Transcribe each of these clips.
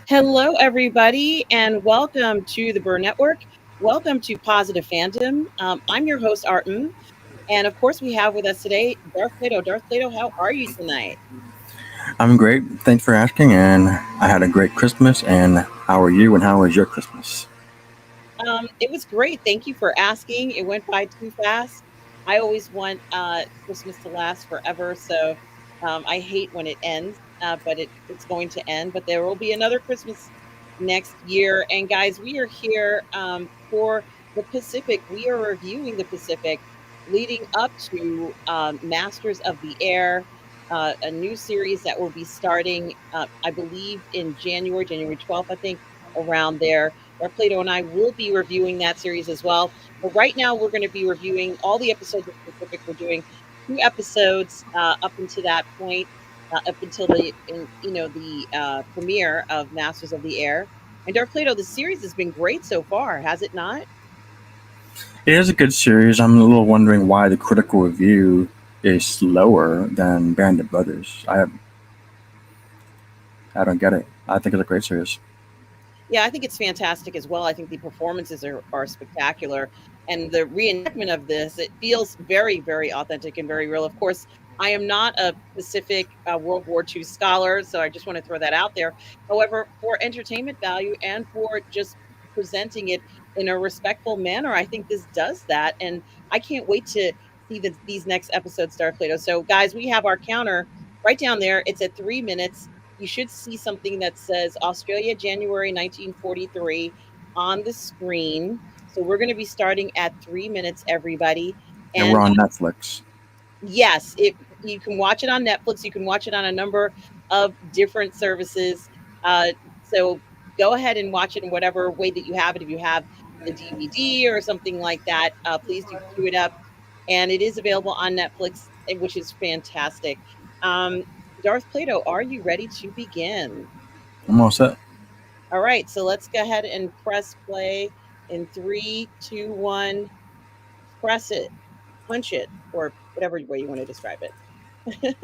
Hello, everybody, and welcome to the Burnettwork. Welcome to Positive Fandom. I'm your host, Mmmm, and of course, we have with us today Darth Plato. Darth Plato, how are you tonight? I'm great. Thanks for asking. And I had a great Christmas. And how are you? And how was your Christmas? It was great. Thank you for asking. It went by too fast. I always want Christmas to last forever, so I hate when it ends, but it's going to end. But there will be another Christmas next year. And guys, we are here for the Pacific. We are reviewing the Pacific leading up to Masters of the Air, a new series that will be starting, I believe, in January 12th, I think, around there. Where Plato and I will be reviewing that series as well. But right now, we're going to be reviewing all the episodes of Pacific. We're doing 2 episodes up until that point, up until the premiere of Masters of the Air. And Dark Plato, the series has been great so far, has it not? It is a good series. I'm a little wondering why the critical review is lower than Band of Brothers. I don't get it. I think it's a great series. Yeah, I think it's fantastic as well. I think the performances are spectacular. And the reenactment of this, it feels very, very authentic and very real. Of course, I am not a Pacific World War II scholar, so I just want to throw that out there. However, for entertainment value and for just presenting it in a respectful manner, I think this does that. And I can't wait to see these next episodes, Dark Plato. So, guys, we have our counter right down there. It's at 3 minutes. You should see something that says Australia, January 1943 on the screen. So we're going to be starting at 3 minutes, everybody. And we're And on Netflix. yes, you can watch it on Netflix. You can watch it on a number of different services. So go ahead and watch it in whatever way that you have it. If you have the DVD or something like that, please do queue it up. And it is available on Netflix, which is fantastic. Um, Darth Plato, are you ready to begin? I'm all set. All right, so let's go ahead and press play in 3, 2, 1. Press it, punch it, or whatever way you want to describe it.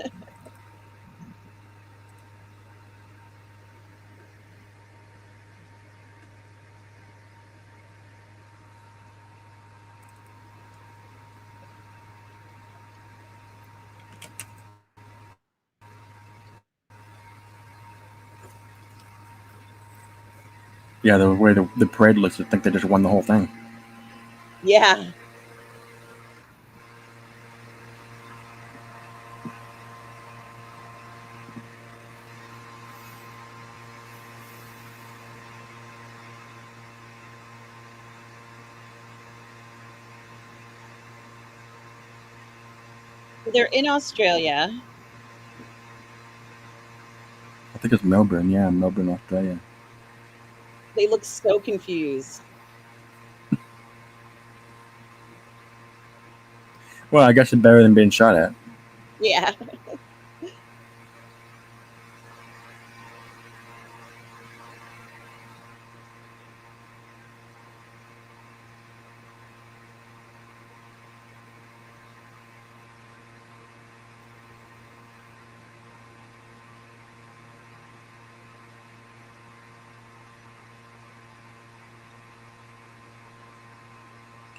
Yeah, the way the parade looks, I think they just won the whole thing. Yeah. They're in Australia. I think it's Melbourne. Yeah, Melbourne, Australia. They look so confused. Well, I guess it's better than being shot at. Yeah.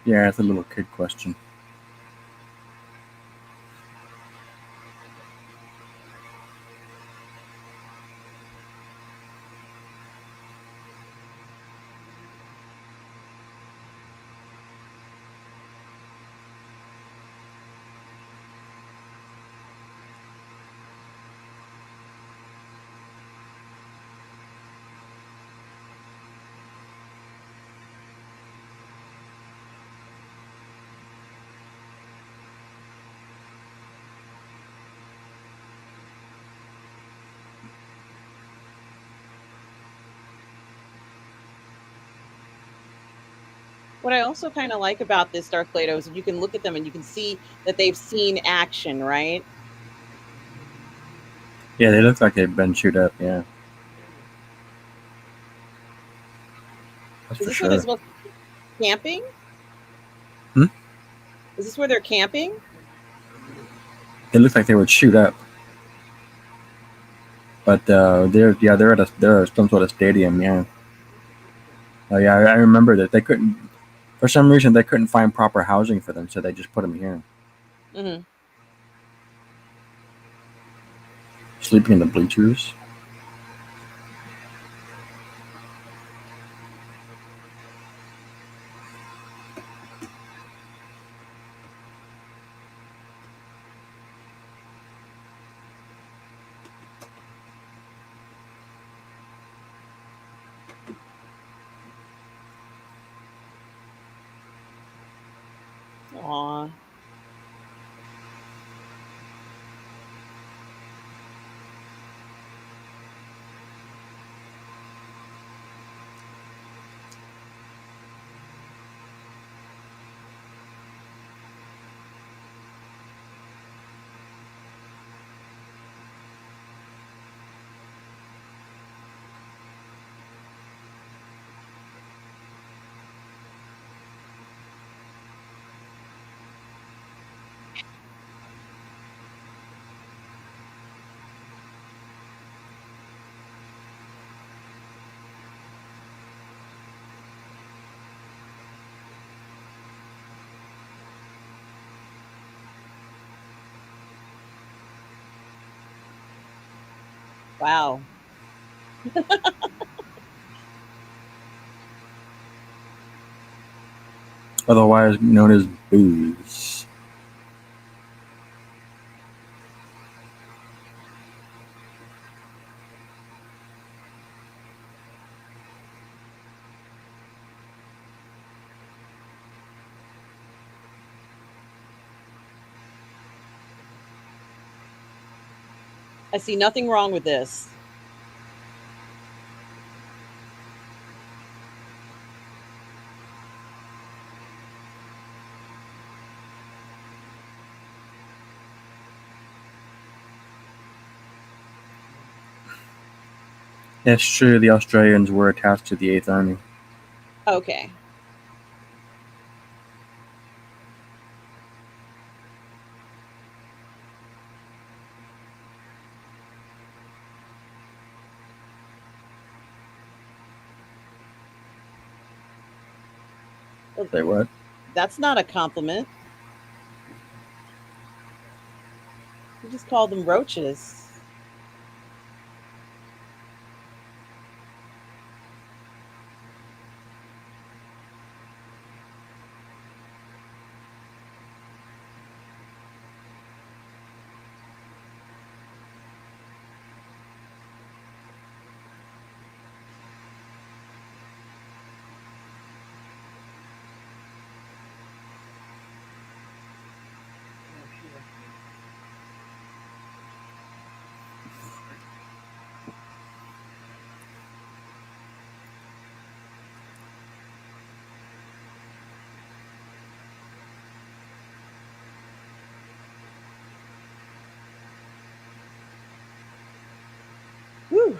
Yeah, it's a little kid question. What I also kind of like about this Dark Plato is you can look at them and you can see that they've seen action, right? Yeah, they look like they've been chewed up. Yeah, that's Is for this where they're sure. supposed to be camping? Hmm? Is this where they're camping? It looks like they were chewed up. But they're at some sort of stadium. Yeah, yeah. I remember that they couldn't for some reason they couldn't find proper housing for them, so they just put them here, Hmm. sleeping in the bleachers. Aw. Wow. Otherwise known as booze. I see nothing wrong with this. It's true. The Australians were attached to the Eighth Army. Okay. Well, Say what? that's not a compliment. You just called them roaches. Whew.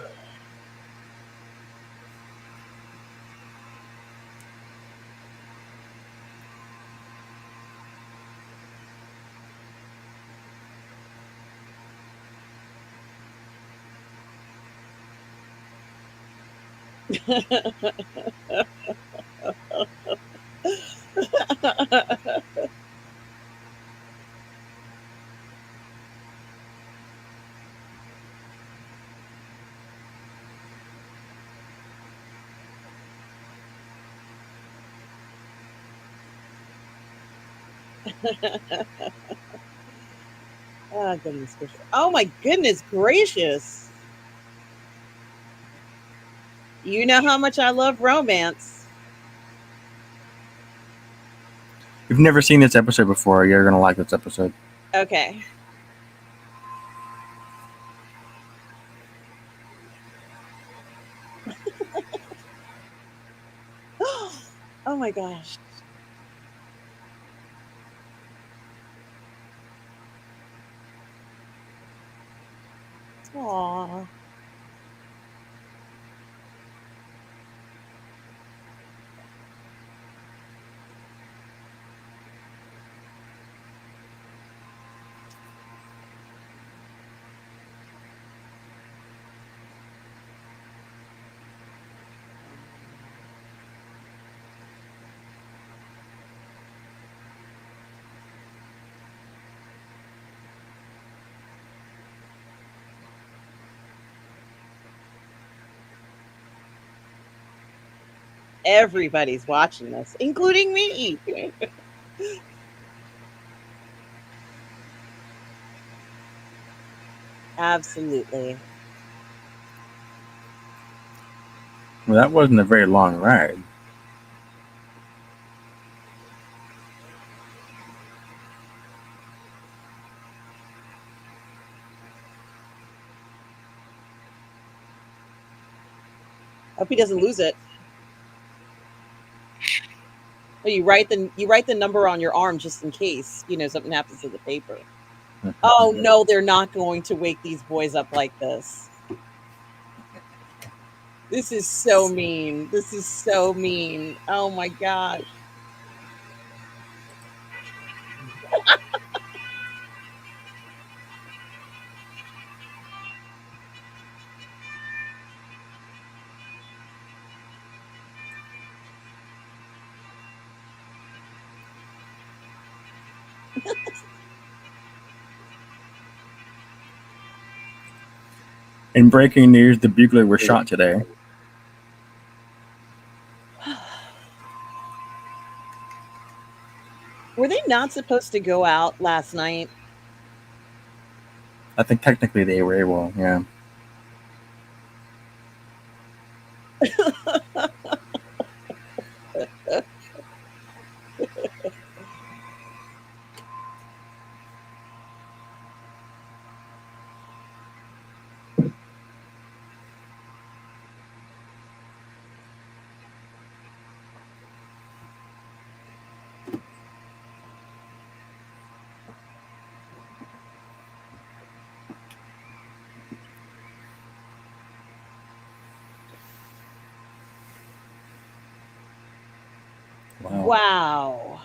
Oh, goodness gracious. Oh, my goodness gracious. You know how much I love romance. If you've never seen this episode before, you're gonna like this episode. Okay. Oh my gosh. Aw. Everybody's watching this, including me. Absolutely. Well, that wasn't a very long ride. Hope he doesn't lose it. But you write the number on your arm just in case, something happens to the paper. Oh no, they're not going to wake these boys up like this. This is so mean. This is so mean. Oh my gosh. In breaking news, the bugler was shot today. Were they not supposed to go out last night? I think technically they were able, yeah. Wow. Wow.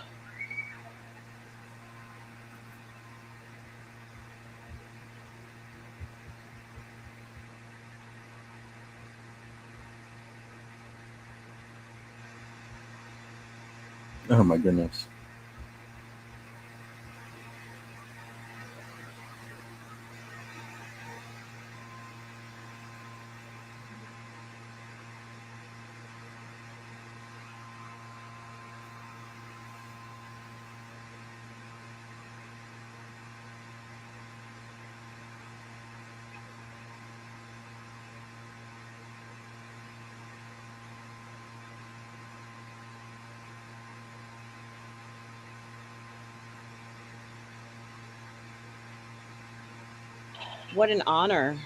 Oh my goodness. What an honor.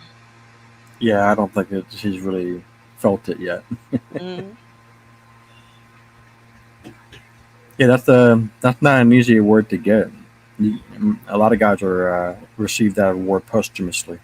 Yeah, I don't think she's really felt it yet. Mm. Yeah, that's not an easy award to get. A lot of guys are receive that award posthumously.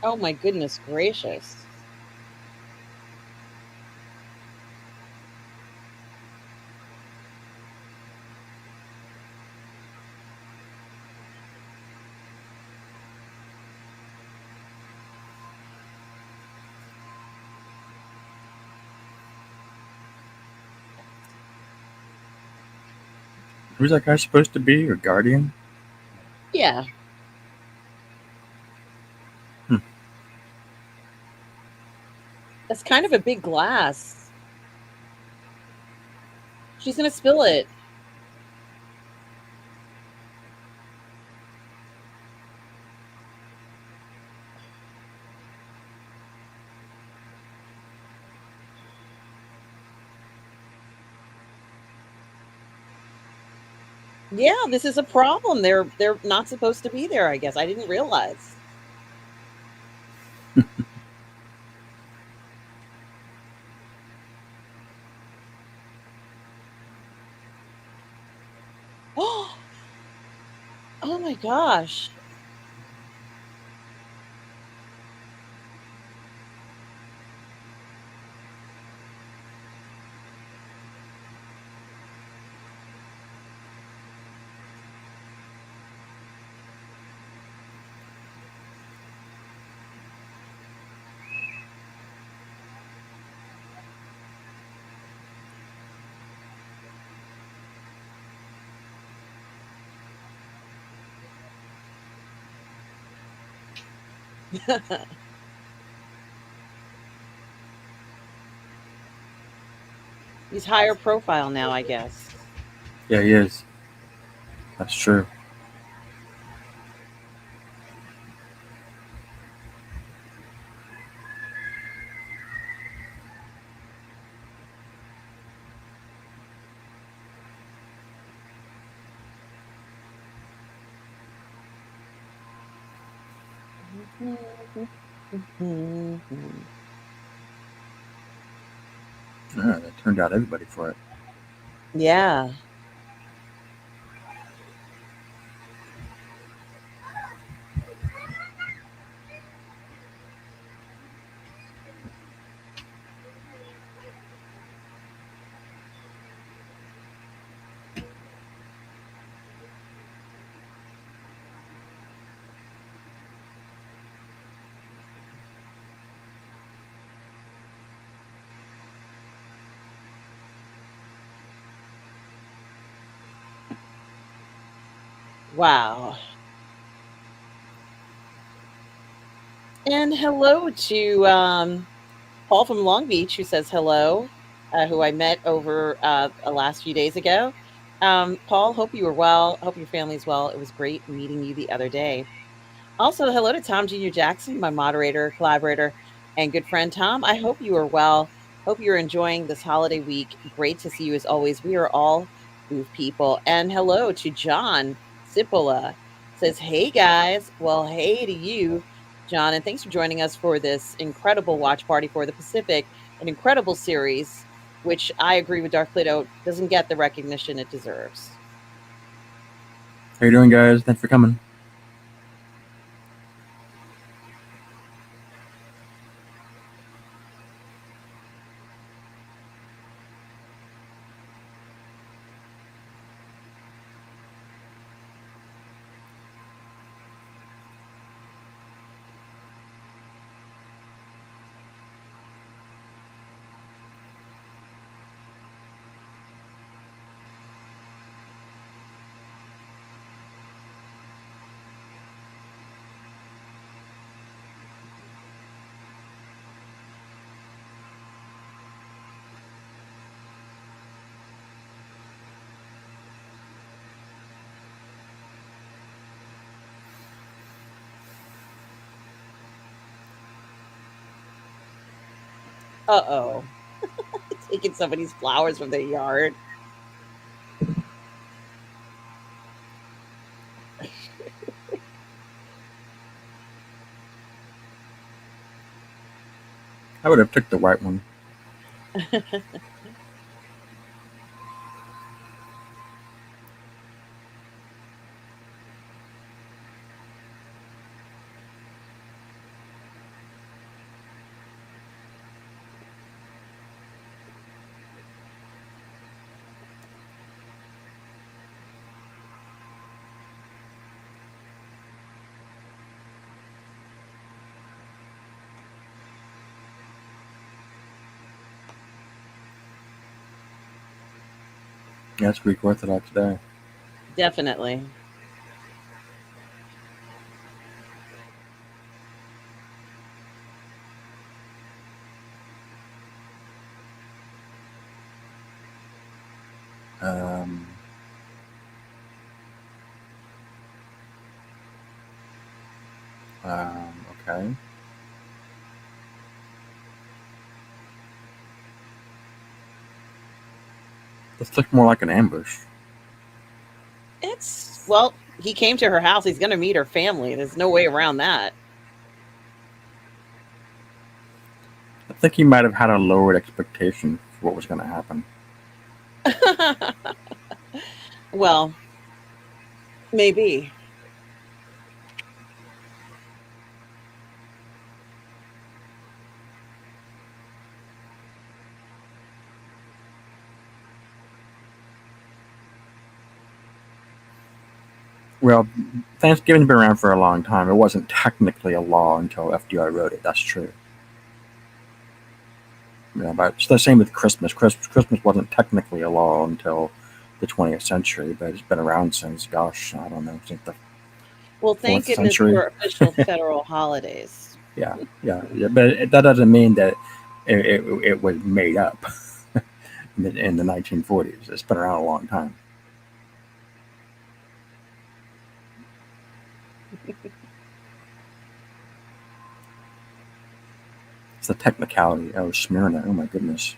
Oh my goodness gracious. Who's that guy supposed to be? Your guardian? Yeah. Hmm. That's kind of a big glass. She's going to spill it. Yeah, this is a problem. They're not supposed to be there, I guess. I didn't realize. Oh my gosh. He's higher profile now, I guess. Yeah, he is. That's true. Yeah, that turned out everybody for it. Yeah. Wow. And hello to Paul from Long Beach, who says hello, who I met over the last few days ago. Paul, hope you were well. Hope your family's well. It was great meeting you the other day. Also, hello to Tom Jr. Jackson, my moderator, collaborator, and good friend. Tom, I hope you are well. Hope you're enjoying this holiday week. Great to see you as always. We are all Move people. And hello to John Cipolla. Says, hey guys. Well, hey to you, John, and thanks for joining us for this incredible watch party for the Pacific, an incredible series, which I agree with Darth Plato doesn't get the recognition it deserves. How you doing, guys? Thanks for coming. Uh-oh. Taking somebody's flowers from their yard. I would have took the white one. Yeah, it's Greek Orthodox Day. Definitely. Um, okay. This looked more like an ambush. Well, he came to her house. He's going to meet her family. There's no way around that. I think he might have had a lowered expectation for what was going to happen. Well, maybe. Well, Thanksgiving's been around for a long time. It wasn't technically a law until FDR wrote it. That's true. Yeah, but it's the same with Christmas. Christmas wasn't technically a law until the 20th century, but it's been around since, gosh, I don't know, since the Well, thank fourth goodness century. for official federal holidays. Yeah, but that doesn't mean that it was made up in the 1940s. It's been around a long time. It's the technicality. Oh, Smyrna. Oh my goodness.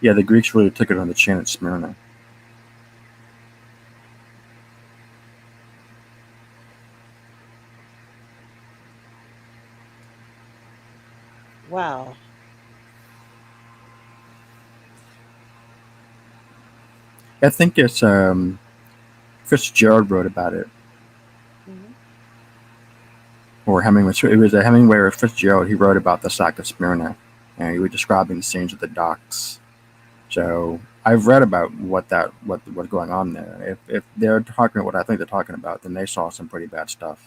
Yeah, the Greeks really took it on the chin at Smyrna. Wow. I think it's Fitzgerald wrote about it, Mhm. or Hemingway. It was a Hemingway or Fitzgerald. He wrote about the sack of Smyrna, and he was describing the scenes at the docks. So I've read about what what's going on there. If they're talking what I think they're talking about, then they saw some pretty bad stuff.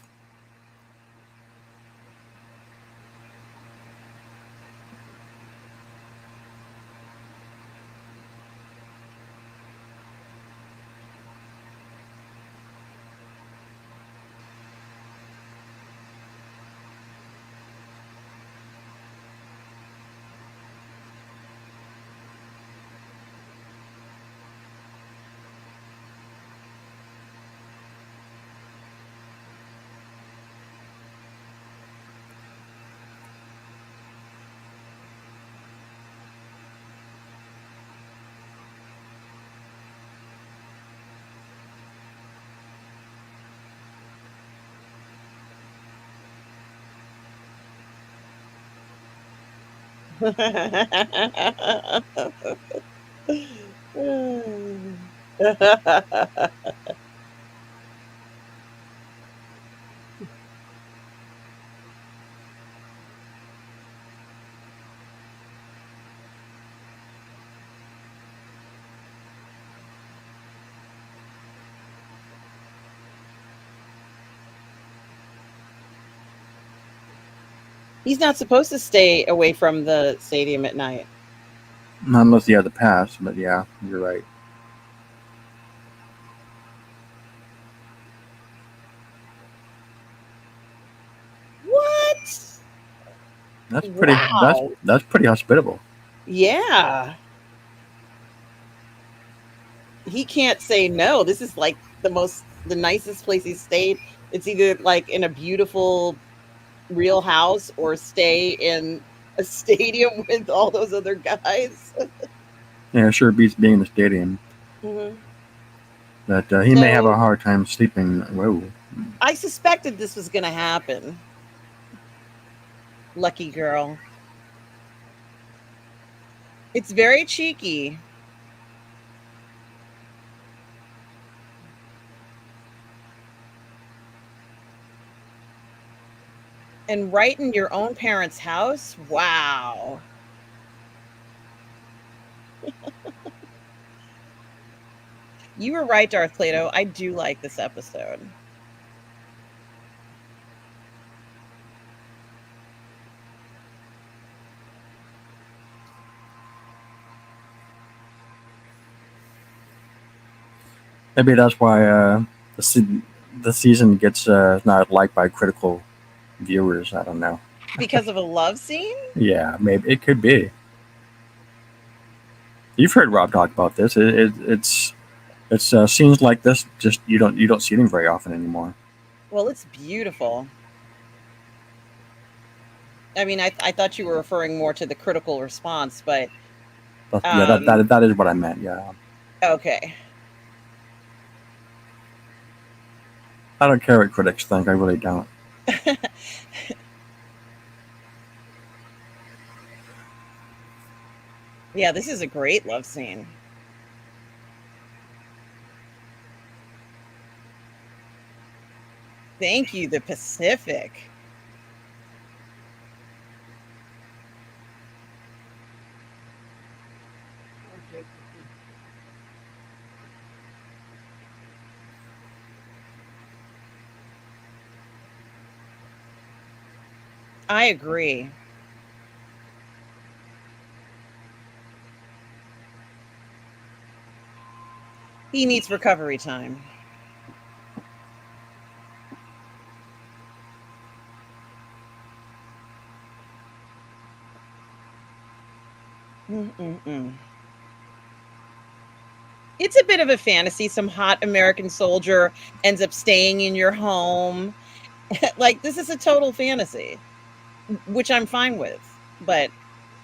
He's not supposed to stay away from the stadium at night. Not unless he had the pass, but yeah, you're right. What? That's pretty. Wow. That's pretty hospitable. Yeah. He can't say no. This is like the nicest place he's stayed. It's either like in a beautiful real house or stay in a stadium with all those other guys. Yeah, sure beats being in the stadium. Mhm. But he may have a So hard time sleeping. Whoa. I suspected this was going to happen. Lucky girl. It's very cheeky. And right in your own parents' house? Wow. You were right, Darth Plato. I do like this episode. Maybe that's why the season gets not liked by critical viewers. I don't know. Because of a love scene? Yeah, maybe it could be. You've heard Rob talk about this. It's scenes like this. Just you don't see them very often anymore. Well, it's beautiful. I mean, I thought you were referring more to the critical response, but Yeah, um, that is what I meant. Yeah, okay. I don't care what critics think. I really don't. Yeah, this is a great love scene. Thank you, the Pacific. I agree. He needs recovery time. Mm-mm-mm. It's a bit of a fantasy. Some hot American soldier ends up staying in your home. Like, this is a total fantasy, which I'm fine with, but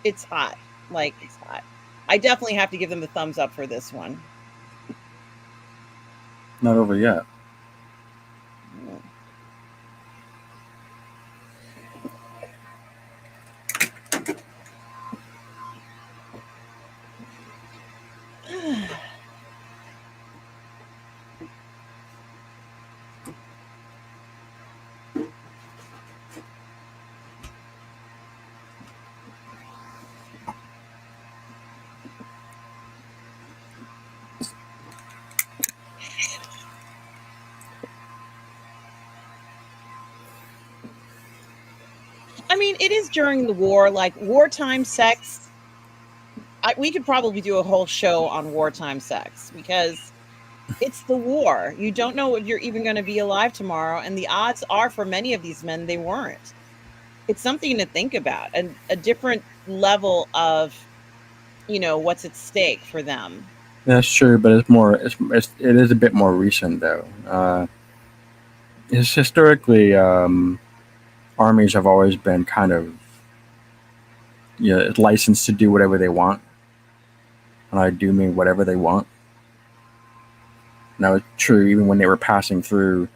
it's hot. Like, it's hot. I definitely have to give them the thumbs up for this one. Not over yet. Mm. I mean, it is during the war, like wartime sex. We could probably do a whole show on wartime sex because it's the war. You don't know if you're even going to be alive tomorrow. And the odds are for many of these men, they weren't. It's something to think about and a different level of, what's at stake for them. That's true, but it's more. It is a bit more recent though. It's historically, armies have always been kind of, licensed to do whatever they want, and I do mean whatever they want. And that was true even when they were passing through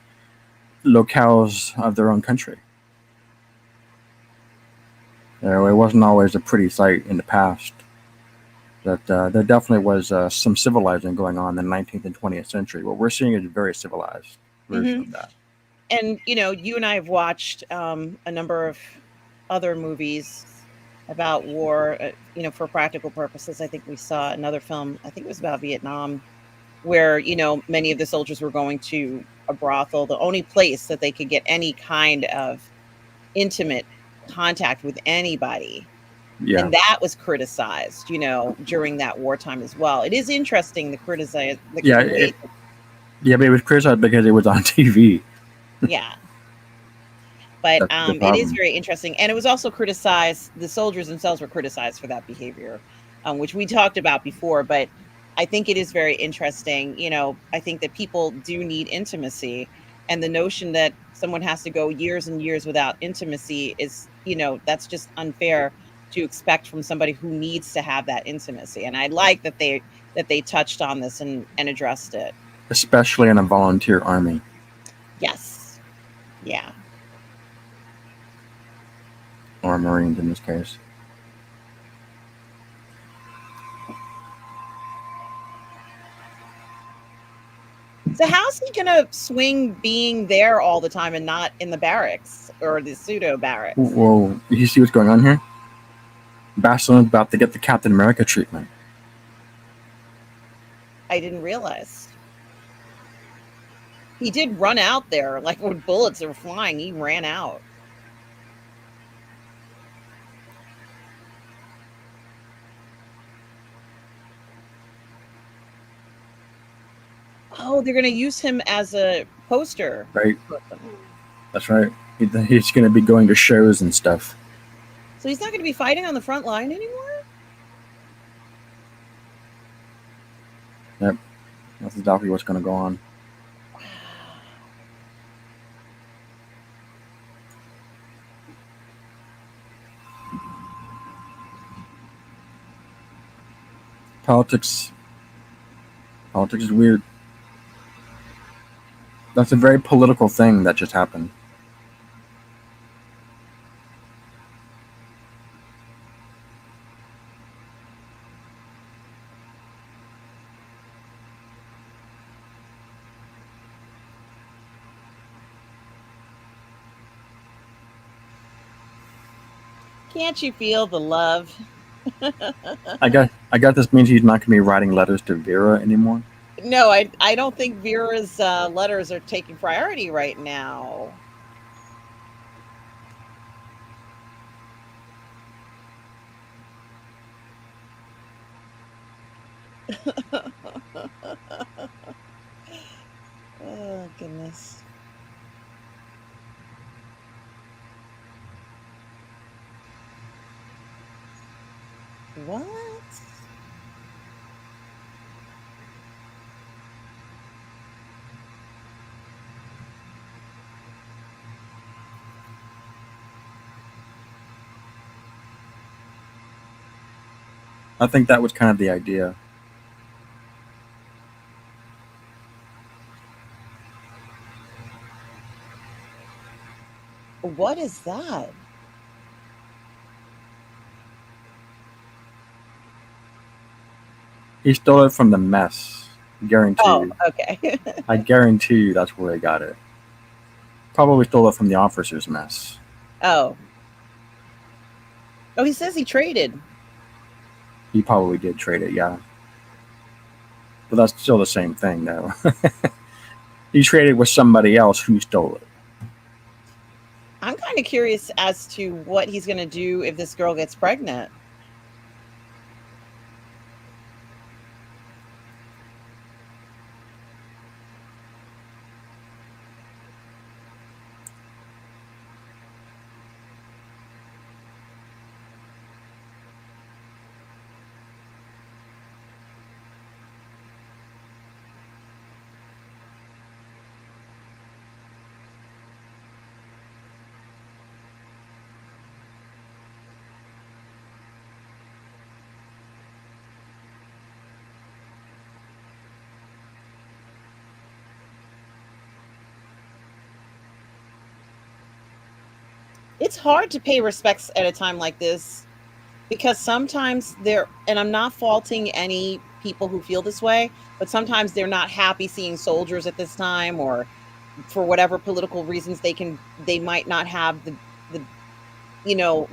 locales of their own country. It wasn't always a pretty sight in the past. That there definitely was some civilizing going on in the 19th and 20th century. What we're seeing is a very civilized version Hmm. of that. And, you and I have watched a number of other movies about war, for practical purposes. I think we saw another film, I think it was about Vietnam, where, many of the soldiers were going to a brothel, the only place that they could get any kind of intimate contact with anybody. Yeah, And that was criticized, during that wartime as well. It is interesting yeah, the way, yeah. But it was criticized because it was on TV. yeah. But That's the it is problem. very interesting, and it was also criticized. The soldiers themselves were criticized for that behavior, which we talked about before. But I think it is very interesting. I think that people do need intimacy, and the notion that someone has to go years and years without intimacy is, that's just unfair to expect from somebody who needs to have that intimacy. And I like that they touched on this and addressed it. Especially in a volunteer army Yes, yeah. or Marines in this case. So how's he gonna swing being there all the time and not in the barracks or the pseudo barracks? Whoa, you see what's going on here? Barcelona's about to get the Captain America treatment. I didn't realize. He did run out there, like when bullets were flying, he ran out. Oh, they're gonna use him as a poster Right? person. That's right. He's going to be going to shows and stuff. So he's not gonna be fighting on the front line anymore? Yep, that's exactly what's going to go on. Wow. Politics, politics is weird. That's a very political thing that just happened. Can't you feel the love? I got this means he's not going to be writing letters to Vera anymore. No, I don't think Vera's letters are taking priority right now. Oh, goodness. What? I think that was kind of the idea. What is that? He stole it from the mess. Guarantee Oh, you. okay. I guarantee you that's where he got it. Probably stole it from the officers' mess. Oh. Oh, he says he traded. He probably did trade it, yeah. But that's still the same thing, though. He traded with somebody else who stole it. I'm kind of curious as to what he's going to do if this girl gets pregnant. It's hard to pay respects at a time like this because sometimes they're, and I'm not faulting any people who feel this way, but sometimes they're not happy seeing soldiers at this time, or for whatever political reasons they might not have the you know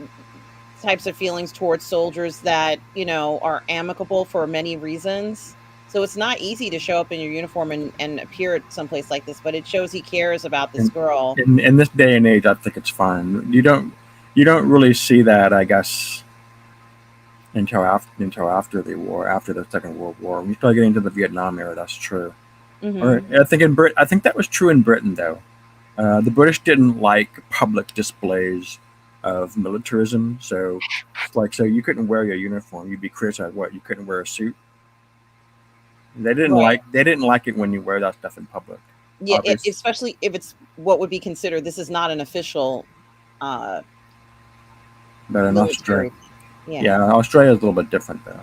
types of feelings towards soldiers that are amicable for many reasons. So it's not easy to show up in your uniform and appear at someplace like this, but it shows he cares about this In, girl. in this day and age, I think it's fine. You don't really see that, I guess, until after the war, after the Second World War. When you start getting into the Vietnam era, that's true. Or Hmm. I think that was true in Britain, though. The British didn't like public displays of militarism, so so you couldn't wear your uniform. You'd be criticized. What, you couldn't wear a suit? Right. They didn't like it when you wear that stuff in public. Yeah, Obvious, especially if it's what would be considered, this is not an official uh but in Australia, military. Yeah. yeah, Australia is a little bit different though.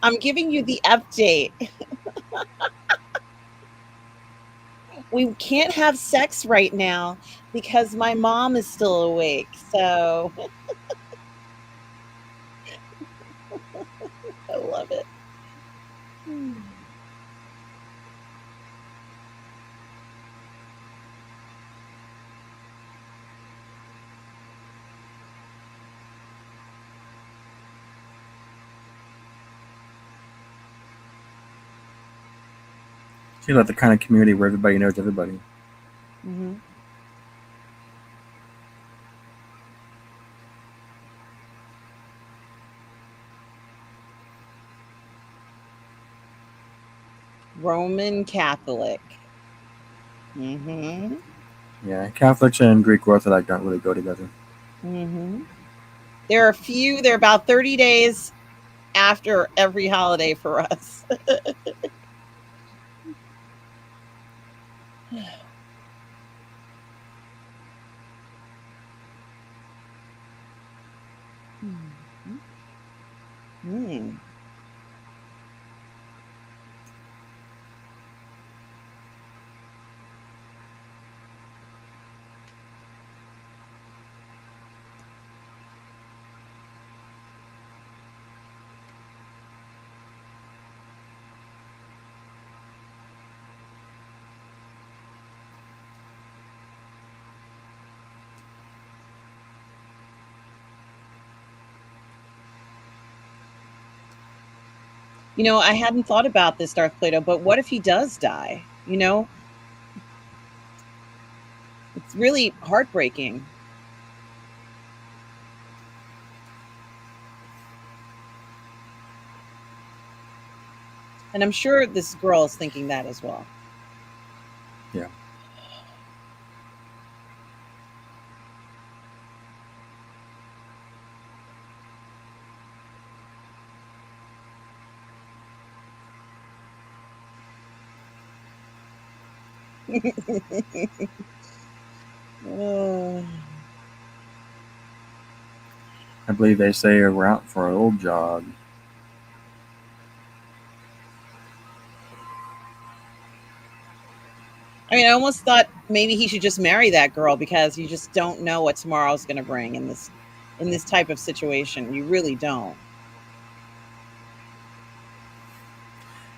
I'm giving you the update. We can't have sex right now because my mom is still awake. So I love it. Seems like the kind of community where everybody knows everybody. Hmm. Roman Catholic. Hmm. Yeah, Catholics and Greek Orthodox don't really go together. Hmm. They're about 30 days after every holiday for us. Hmm. You know, I hadn't thought about this, Darth Plato, but what if he does die? You know, it's really heartbreaking. And I'm sure this girl is thinking that as well. Yeah. Uh, I believe they say we're out for an old jog. I mean, I almost thought maybe he should just marry that girl because you just don't know what tomorrow's going to bring in this type of situation. You really don't.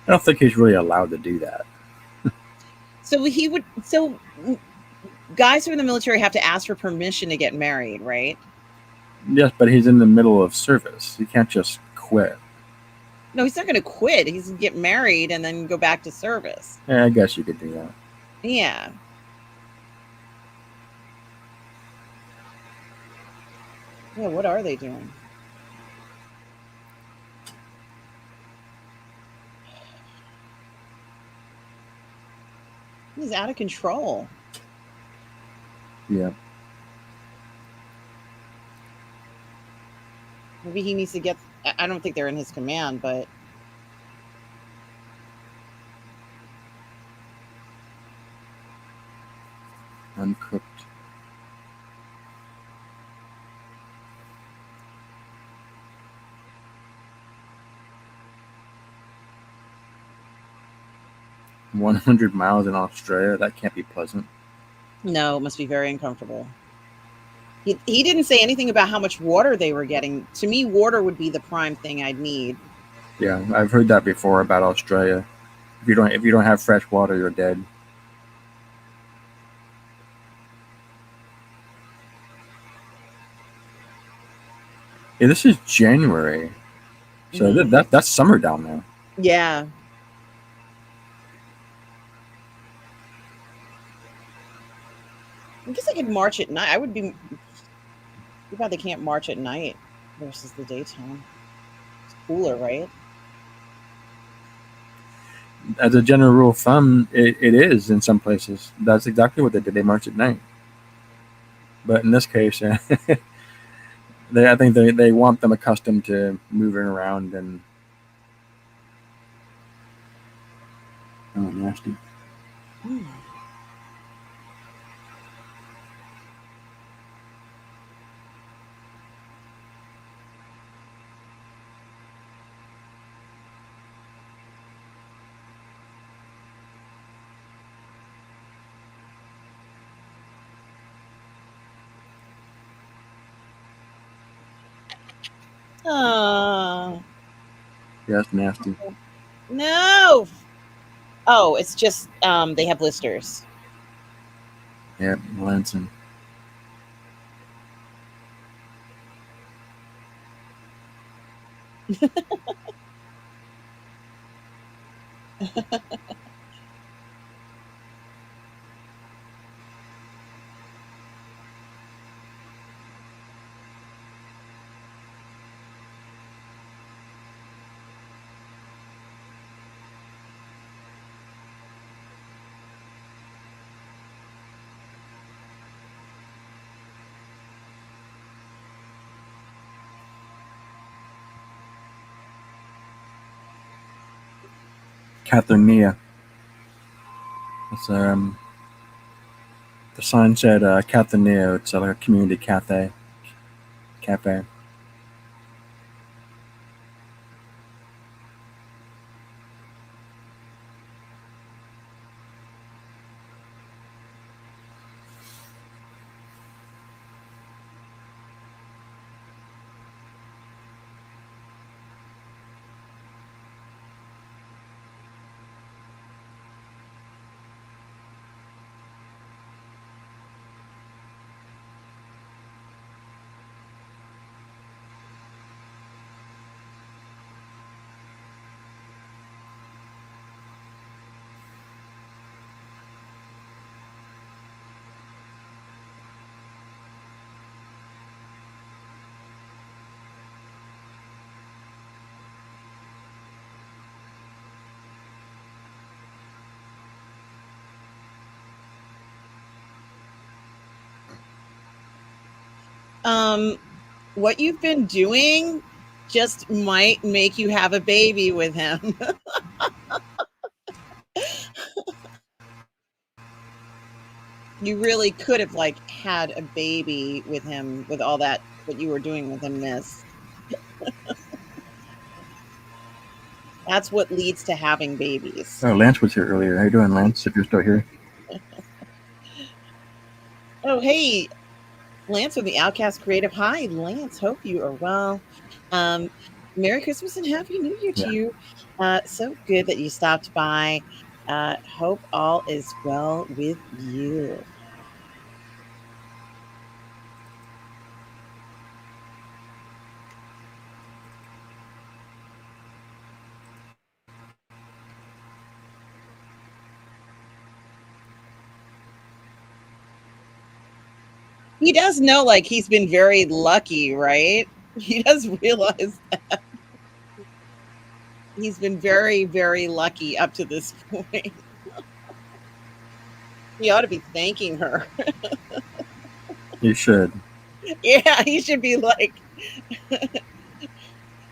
I don't think he's really allowed to do that. So he would. So guys who are in the military have to ask for permission to get married, right? Yes, but he's in the middle of service. He can't just quit. No, he's not going to quit. He's going to get married and then go back to service. Yeah, I guess you could do that. Yeah. Yeah. What are they doing? He's out of control. Yeah. Maybe he needs to get. I don't think they're in his command, but Uncooked. $100 in Australia. That can't be pleasant. no, it must be very uncomfortable. He didn't say anything about how much water they were getting. To me, water would be the prime thing I'd need. Yeah, I've heard that before about Australia. If you don't have fresh water, you're dead. Yeah, this is January, so Mm-hmm. that's summer down there. Yeah. I guess I could march at night. I would be too bad they can't march at night versus the daytime. It's cooler, right? As a general rule of thumb, it is in some places. That's exactly what they did. They march at night. But in this case, I think they want them accustomed to moving around and oh, nasty. Mm. Oh, Yeah, that's nasty. no. Oh, it's just they have blisters. Yeah, Lansing. Catherine Mia. That's The sign said Cathaneo. It's like a community cafe. Cafe. Um, what you've been doing just might make you have a baby with him. You really could have like had a baby with him with all that what you were doing with him, miss. That's what leads to having babies. Oh, Lance was here earlier. How you doing, Lance? If you're still here. Oh, hey, Lance from the Outcast Creative. Hi, Lance. Hope you are well. Um, Merry Christmas and Happy New Year to Yeah. you. So good that you stopped by. Hope all is well with you. He does know, like, he's been very lucky, right? He does realize that he's been very, very lucky up to this point. He ought to be thanking her. You should. Yeah, he should be like,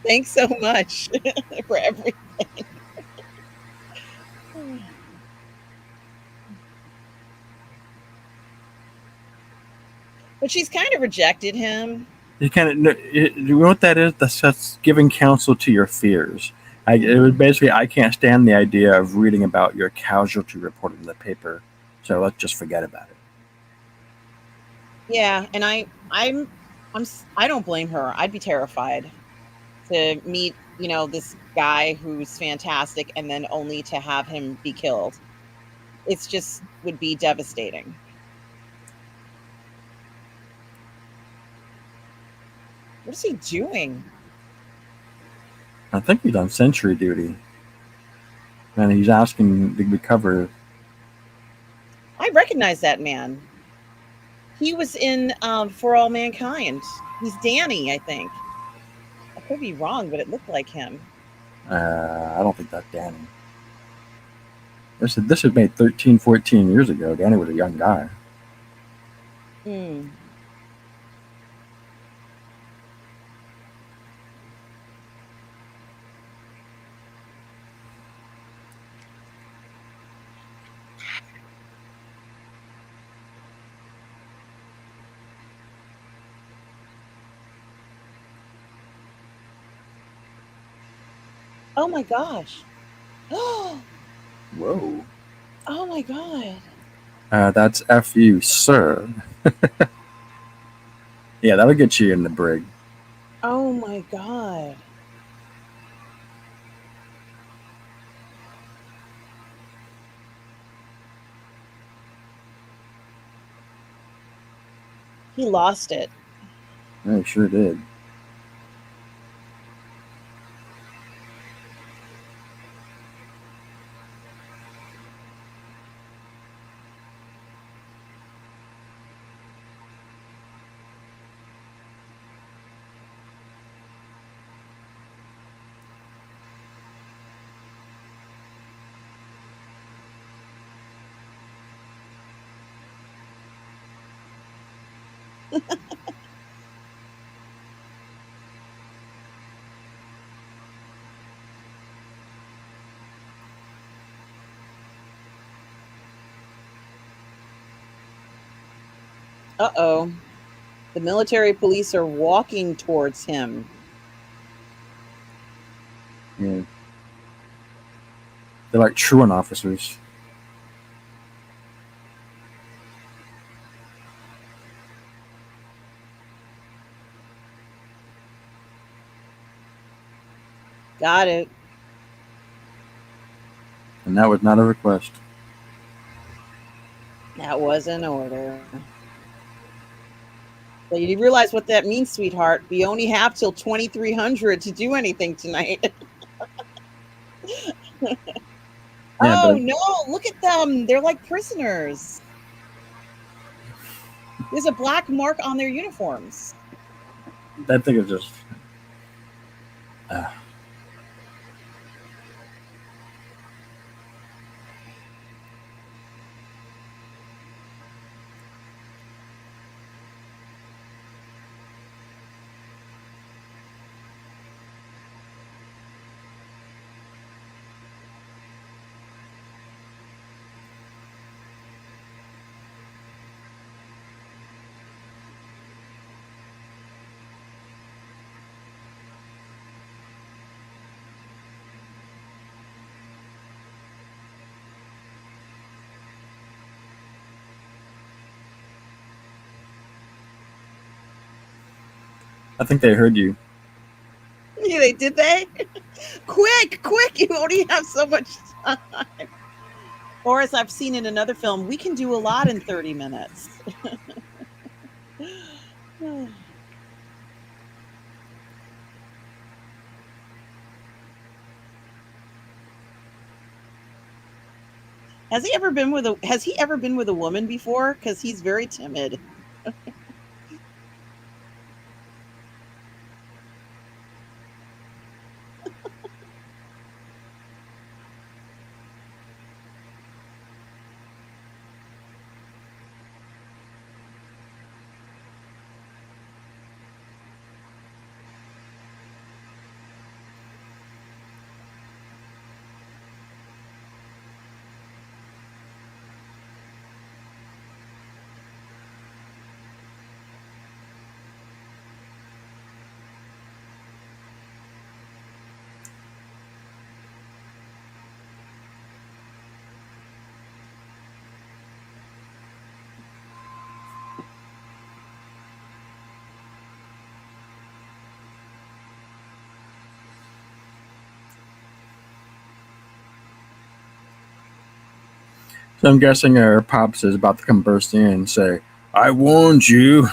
thanks so much for everything. But she's kind of rejected him. You kind of you know what that is? That's giving counsel to your fears. It was basically I can't stand the idea of reading about your casualty report in the paper, so let's just forget about it. Yeah, and I don't blame her. I'd be terrified to meet, this guy who's fantastic and then only to have him be killed. It's just would be devastating. What is he doing? I think he's on sentry duty, and he's asking to recover. I recognize that man. He was in For All Mankind. He's Danny, I think. I could be wrong, but it looked like him. I don't think that's Danny. This was made 13, 14 years ago. Danny was a young guy. Hmm. Oh my gosh. Oh Whoa. my god. That's FU, sir. Yeah, that'll get you in the brig. Oh my god. He lost it. Yeah, he sure did. Uh-oh. The military police are walking towards him. Yeah. They're like truant officers. Got it. And that was not a request. That was an order. So you realize what that means, sweetheart. We only have till 2300 to do anything tonight. Yeah, Oh but no, look at them. They're like prisoners. There's a black mark on their uniforms. that thing is just. Uh, I think they heard you. Yeah, they did they? Quick, quick, you only have so much time. Or as I've seen in another film, we can do a lot in 30 minutes. Has he ever been with a woman before? Because he's very timid. So I'm guessing our pops is about to come burst in and say, "I warned you."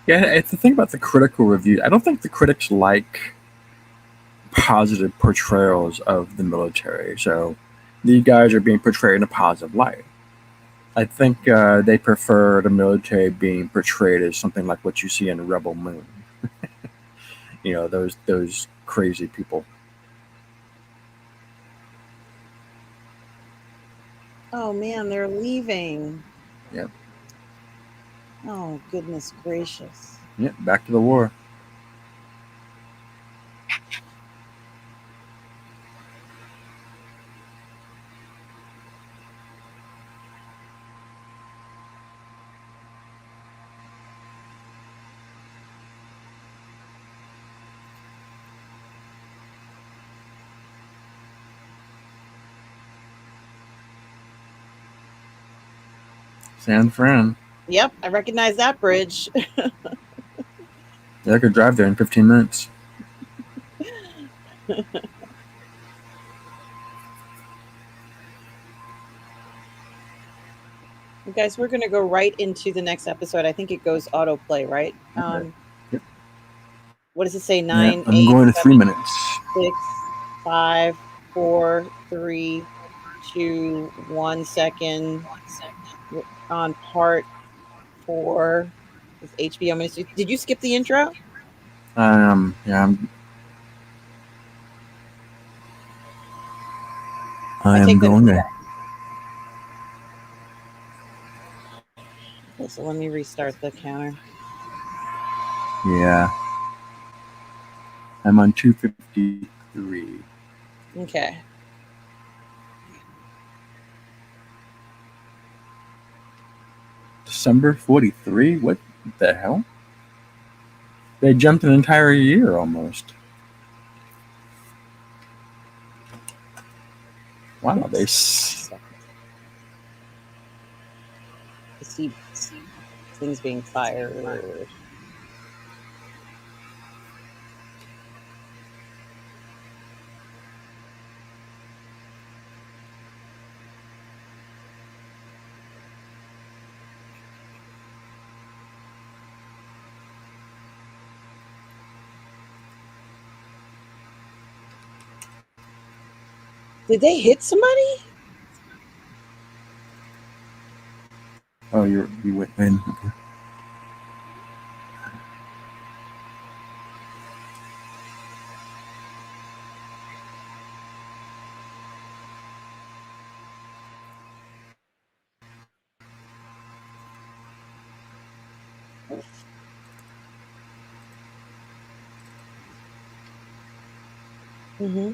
Yeah, it's the thing about the critical review. I don't think the critics like positive portrayals of the military. So these guys are being portrayed in a positive light. I think they prefer the military being portrayed as something like what you see in Rebel Moon. You know, those crazy people. Oh man, they're leaving. Yep. Oh goodness gracious. Yep. Back to the war. San Fran. Yep, I recognize that bridge. Yeah, I could drive there in 15 minutes. You guys, we're gonna go right into the next episode. I think it goes autoplay, right? Okay. Yep. What does it say? Yeah, 9, I'm 8, going to 7, 3 minutes. 6, 5, 4, 3, 2, 1 second. We're on part 4 with HBO Ministry. Did you skip the intro? Yeah, I I am take that as going a there. yes. Okay, so let me restart the counter. Yeah, I'm on 253. Okay. December 43? What the hell? They jumped an entire year almost. Wow, they. Oops. I see things being fired. Did they hit somebody? Oh, you went in. Okay. Mm-hmm.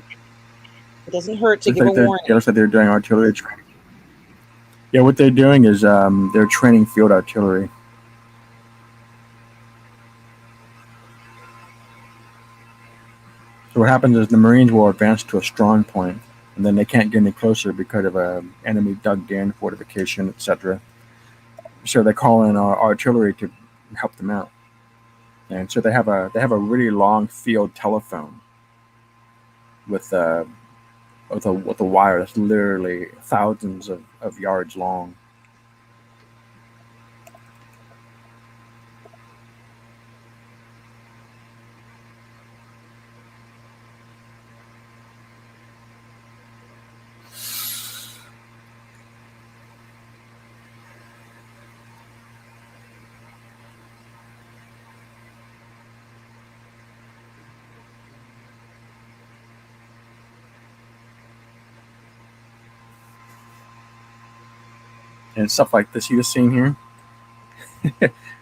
It doesn't hurt to give a It warning. looks like they're doing artillery training. Yeah, what they're doing is they're training field artillery. So what happens is the Marines will advance to a strong point, and then they can't get any closer because of enemy dug in, fortification, etc. So they call in artillery to help them out. And so they have a really long field telephone with a wire that's literally thousands of yards long. And stuff like this you're seeing here.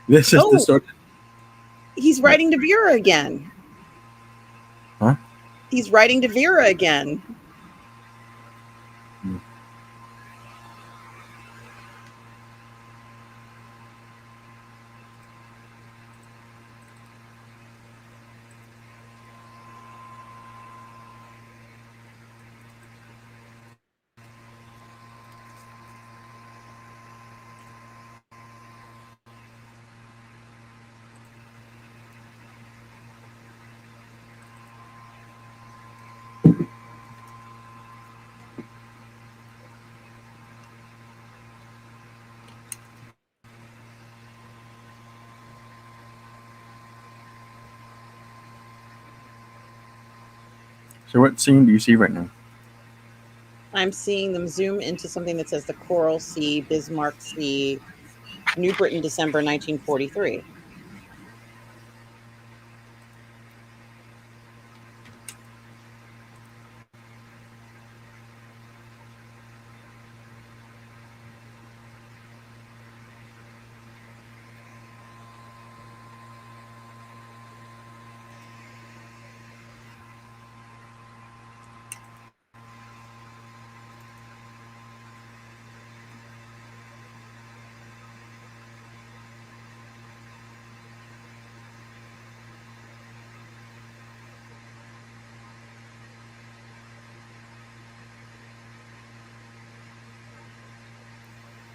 This is the Oh, sort. he's What? writing to Vera again. Huh? He's writing to Vera again. Hmm. So what scene do you see right now? I'm seeing them zoom into something that says the Coral Sea, Bismarck Sea, New Britain, December 1943.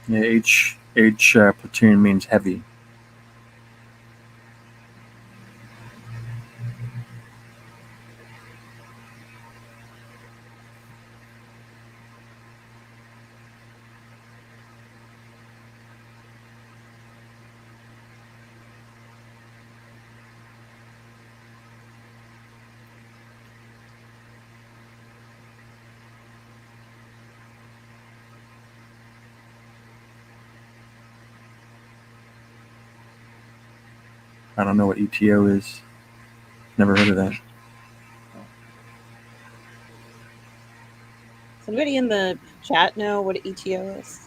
Yeah, H platoon means heavy. I don't know what ETO is. Never heard of that. Does anybody in the chat know what ETO is?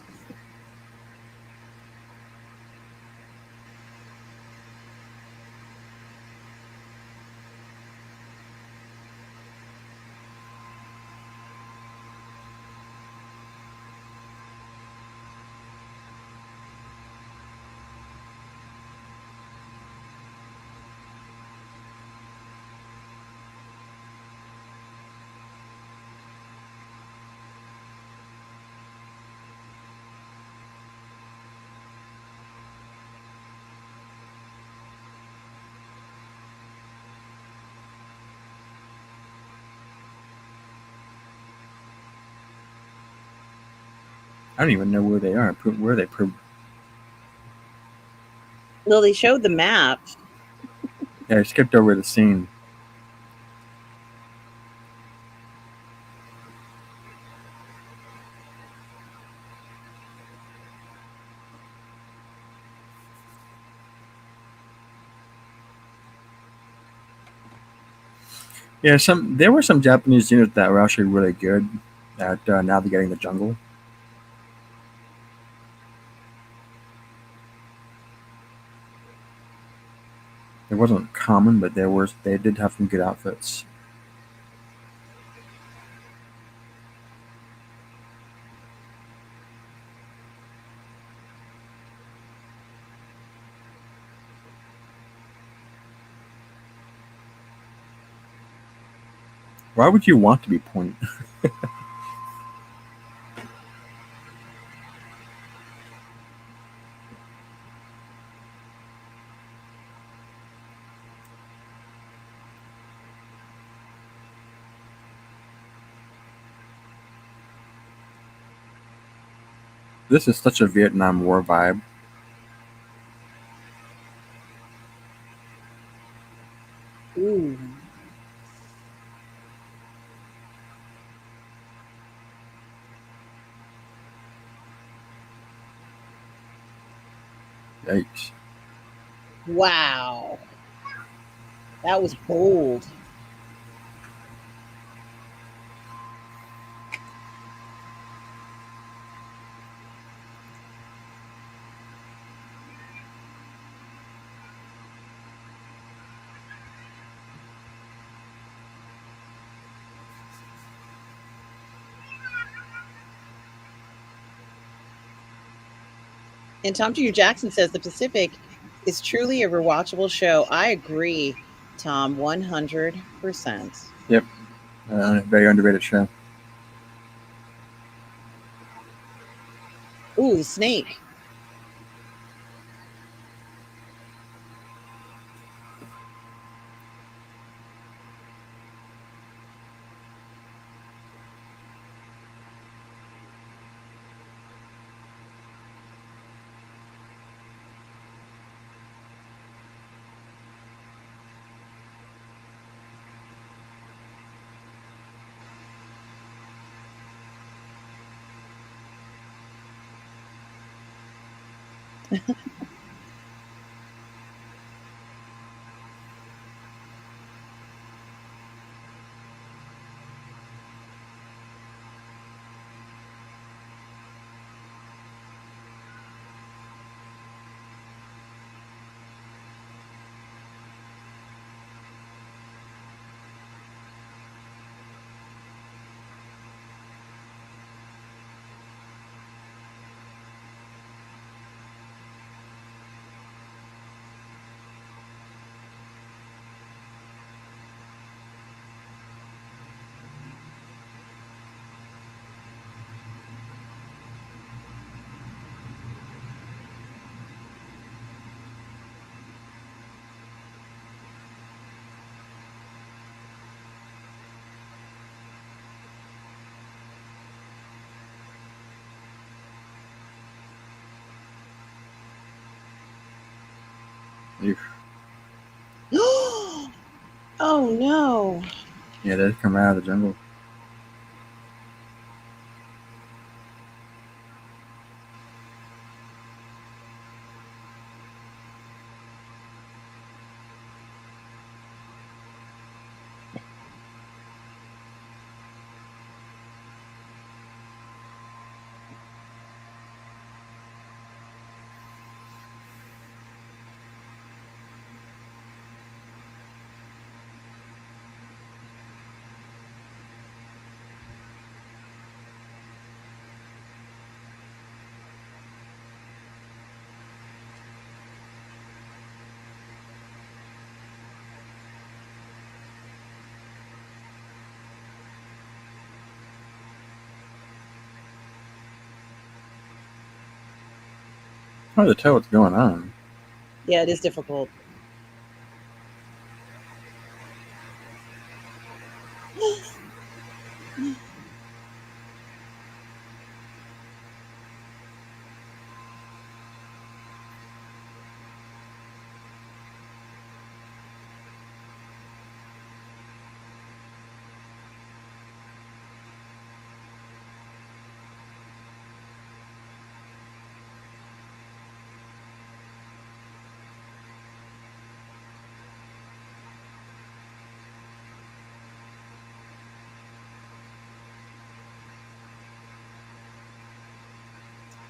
I don't even know where they are. Where they proved. Well, they showed the map. Yeah, I skipped over the scene. Yeah, there were some Japanese units that were actually really good at navigating the jungle. It wasn't common, but they did have some good outfits. Why would you want to be point? This is such a Vietnam War vibe. Ooh. Yikes. Wow. That was bold. And Tom Jr. Jackson says the Pacific is truly a rewatchable show. I agree, Tom, 100%. Yep. Very underrated show. Ooh, the snake. Eesh. Oh no. Yeah, they come out of the jungle. Hard to tell what's going on. Yeah, it is difficult.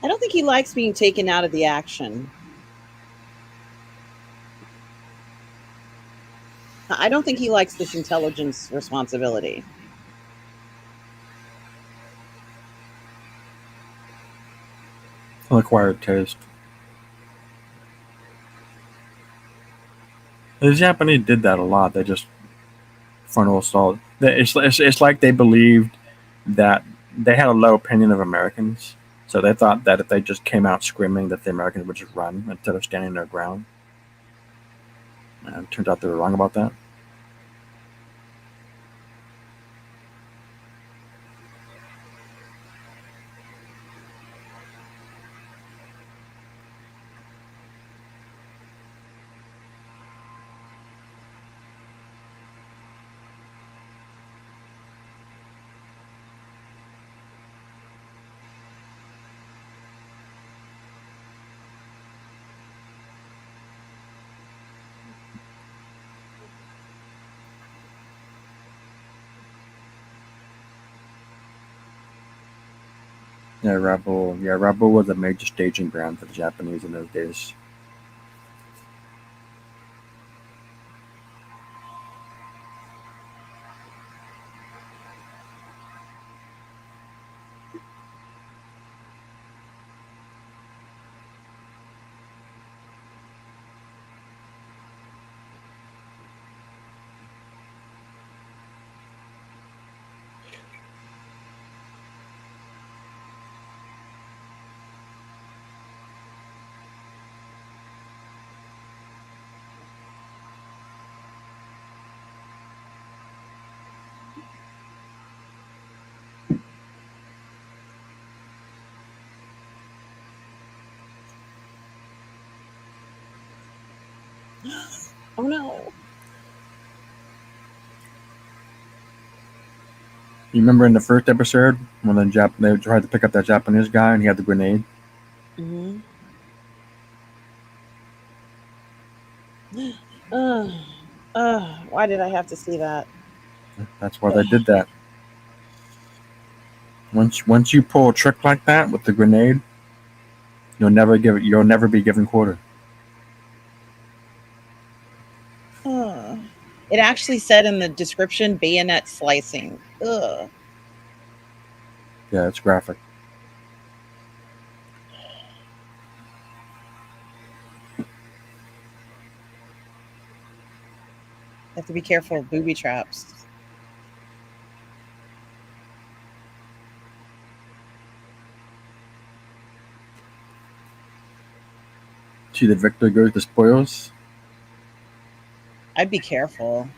I don't think he likes being taken out of the action. I don't think he likes this intelligence responsibility. An acquired taste. The Japanese did that a lot. They just frontal assault. It's like they believed that they had a low opinion of Americans, so they thought that if they just came out screaming, that the Americans would just run instead of standing their ground. And it turns out they were wrong about that. Yeah, Rebel. Yeah, Rebel was a major staging ground for the Japanese in those days. Oh no. You remember in the first episode when they tried to pick up that Japanese guy and he had the grenade? Mm-hmm. Why did I have to see that? That's why they did that. Once you pull a trick like that with the grenade, you'll never be given quarter. It actually said in the description bayonet slicing. Ugh. Yeah, it's graphic. Have to be careful of booby traps. See the victor goes to spoils. I'd be careful.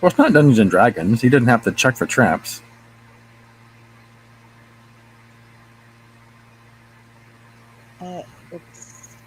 Well, it's not Dungeons and Dragons. He didn't have to check for traps. It's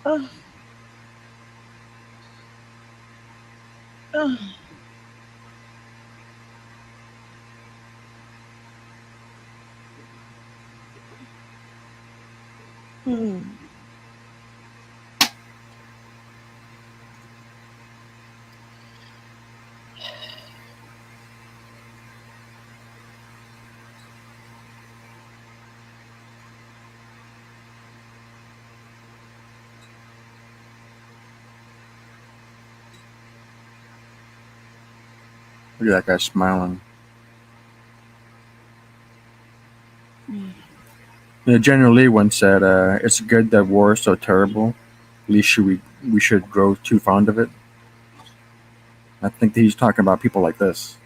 Oh. Oh. Hmm. Look at that guy smiling. General Lee once said, "It's good that war is so terrible. At least we should grow too fond of it." I think that he's talking about people like this.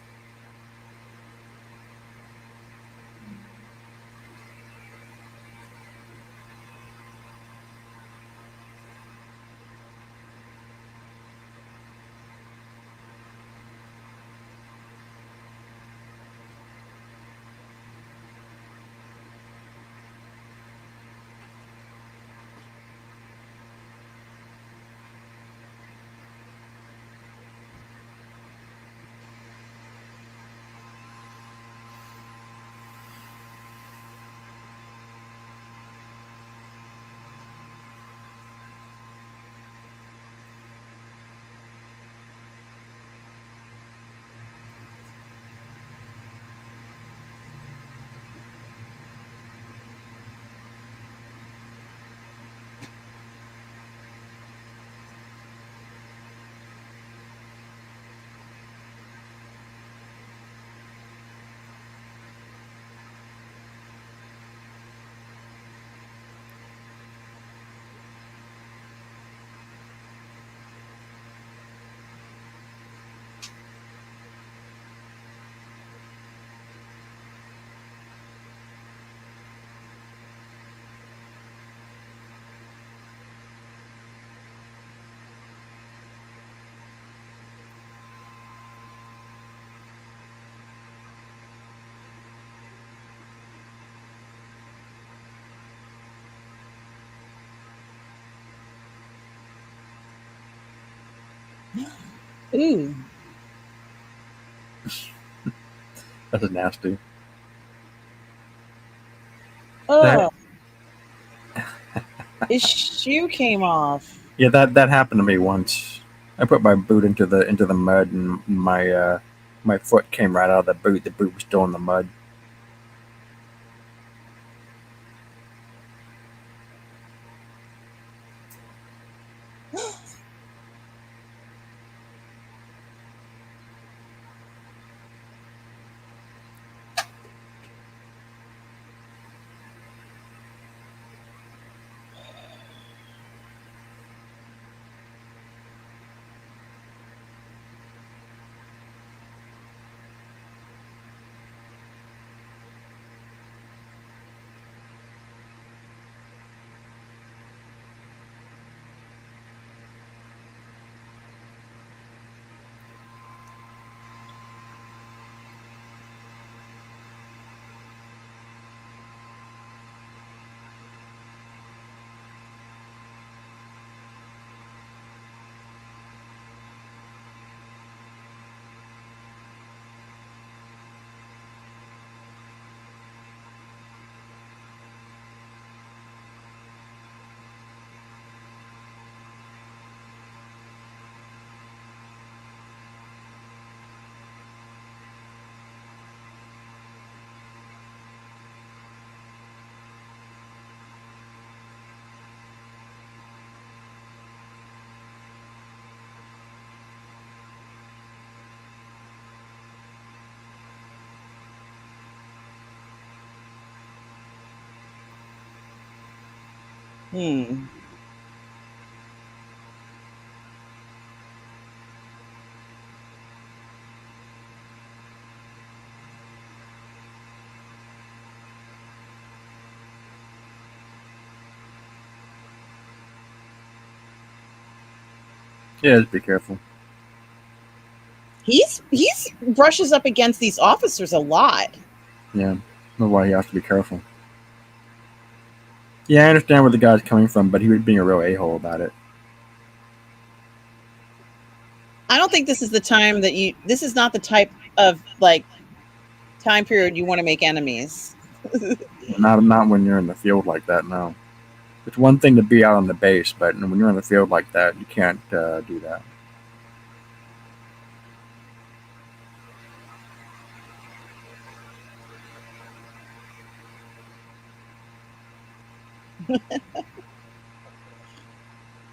Ooh. That's nasty. Oh, That his shoe came off. yeah, that happened to me once. I put my boot into the mud, and my foot came right out of the boot. The boot was still in the mud. Hmm. Yeah, just be careful. He's brushes up against these officers a lot. Yeah, that's why you have to be careful. Yeah, I understand where the guy's coming from, but he was being a real a-hole about it. I don't think this is the time that you. This is not the type of like time period you want to make enemies. Not when you're in the field like that. No, it's one thing to be out on the base, but when you're in the field like that, you can't do that.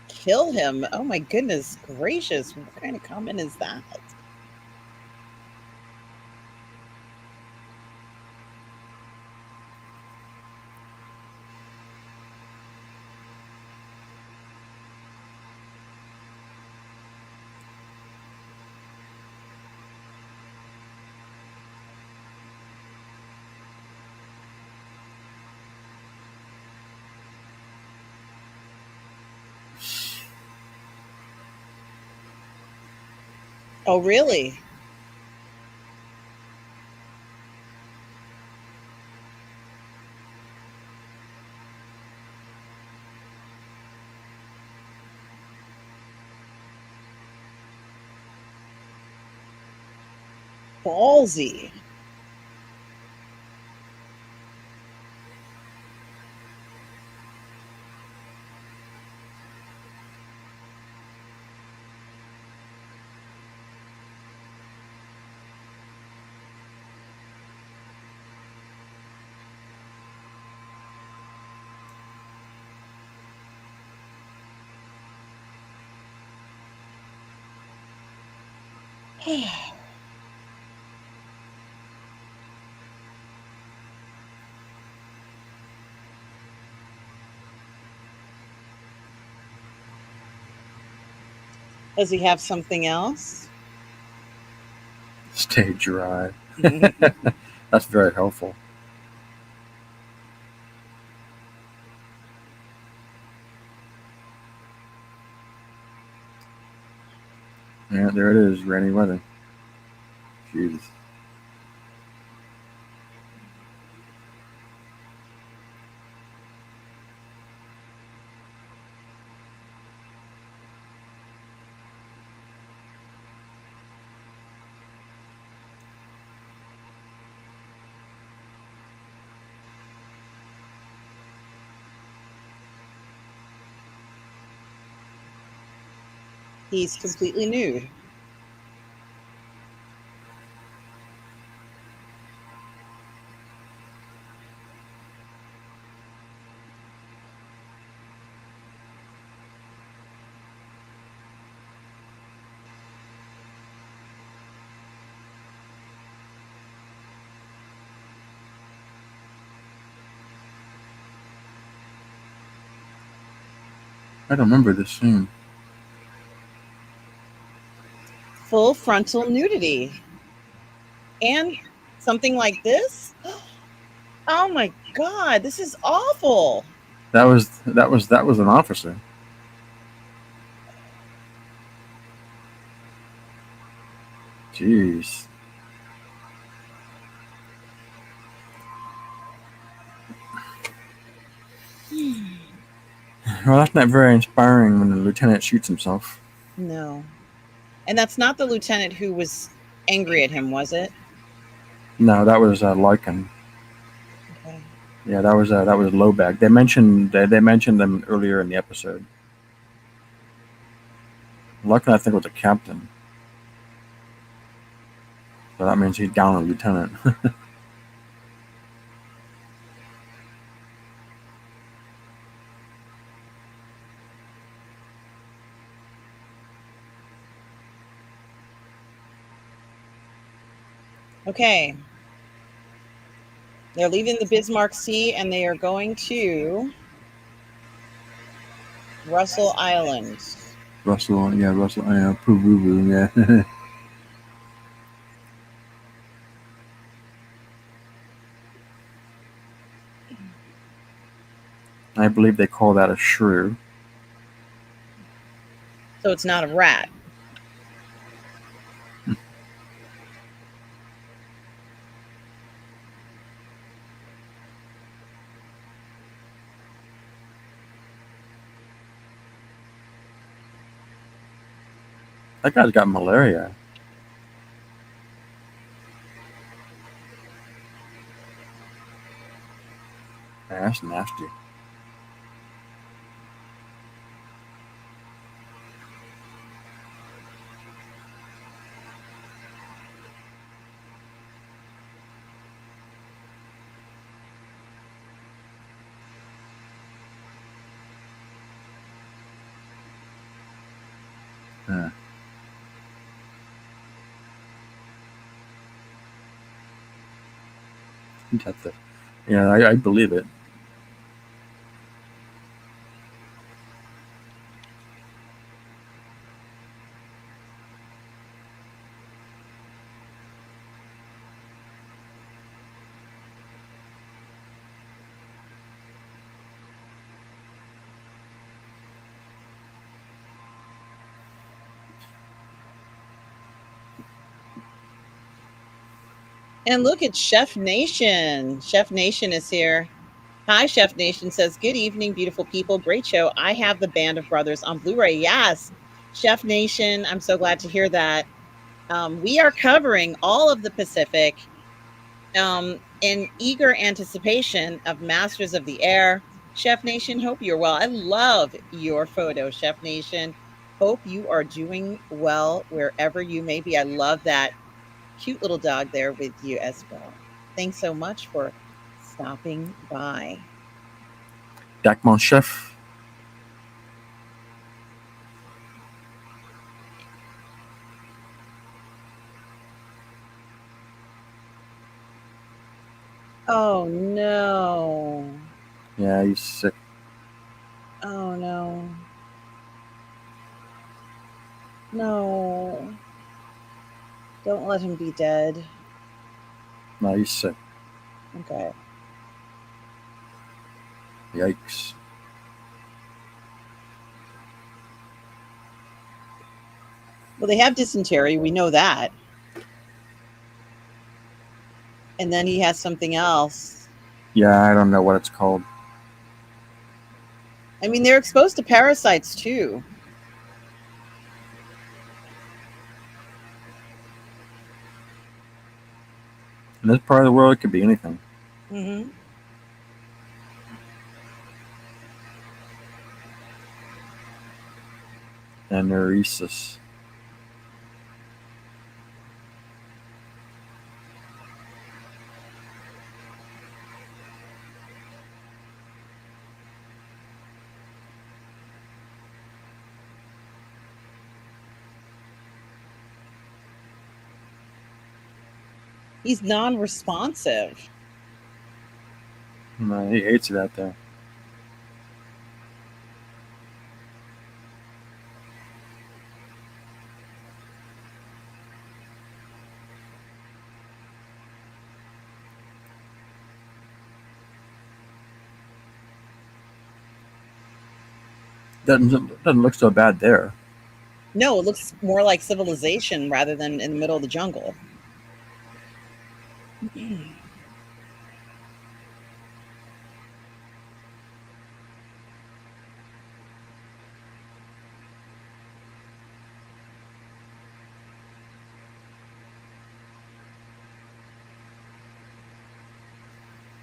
Kill him. Oh my goodness gracious. What kind of comment is that? Oh, really? Ballsy. Does he have something else? Stay dry. That's very helpful. Yeah, there it is, rainy weather. Jesus. He's completely nude. I don't remember this scene. Full frontal nudity. And something like this? Oh my god, this is awful. That was an officer. Jeez. Well, that's not very inspiring when the lieutenant shoots himself. No. And that's not the lieutenant who was angry at him, was it? No, that was Larkin. Okay. Yeah, that was Lowback. They mentioned them earlier in the episode. Larkin, I think, was a captain. So that means he's down a lieutenant. Okay. They're leaving the Bismarck Sea and they are going to Russell Island. Russell, yeah, Peru, yeah. I believe they call that a shrew. So it's not a rat. That guy's got malaria. Man, that's nasty. Hmm. You'd have to, yeah, I believe it. And look at Chef Nation. Chef Nation is here. Hi, Chef Nation says, good evening, beautiful people. Great show. I have the Band of Brothers on Blu-ray. Yes, Chef Nation. I'm so glad to hear that. We are covering all of the Pacific in eager anticipation of Masters of the Air. Chef Nation, hope you're well. I love your photo, Chef Nation. Hope you are doing well wherever you may be. I love that cute little dog there with you as well. Thanks so much for stopping by. Dak mon chef. Oh no. Yeah, he's sick. Oh no. No. Don't let him be dead. No, he's sick. Okay. Yikes. Well, they have dysentery. We know that. And then he has something else. Yeah, I don't know what it's called. I mean, they're exposed to parasites too. In this part of the world, it could be anything. Mm-hmm. Aneresis. He's non-responsive. No, he hates it out there. Doesn't look so bad there. No, it looks more like civilization rather than in the middle of the jungle.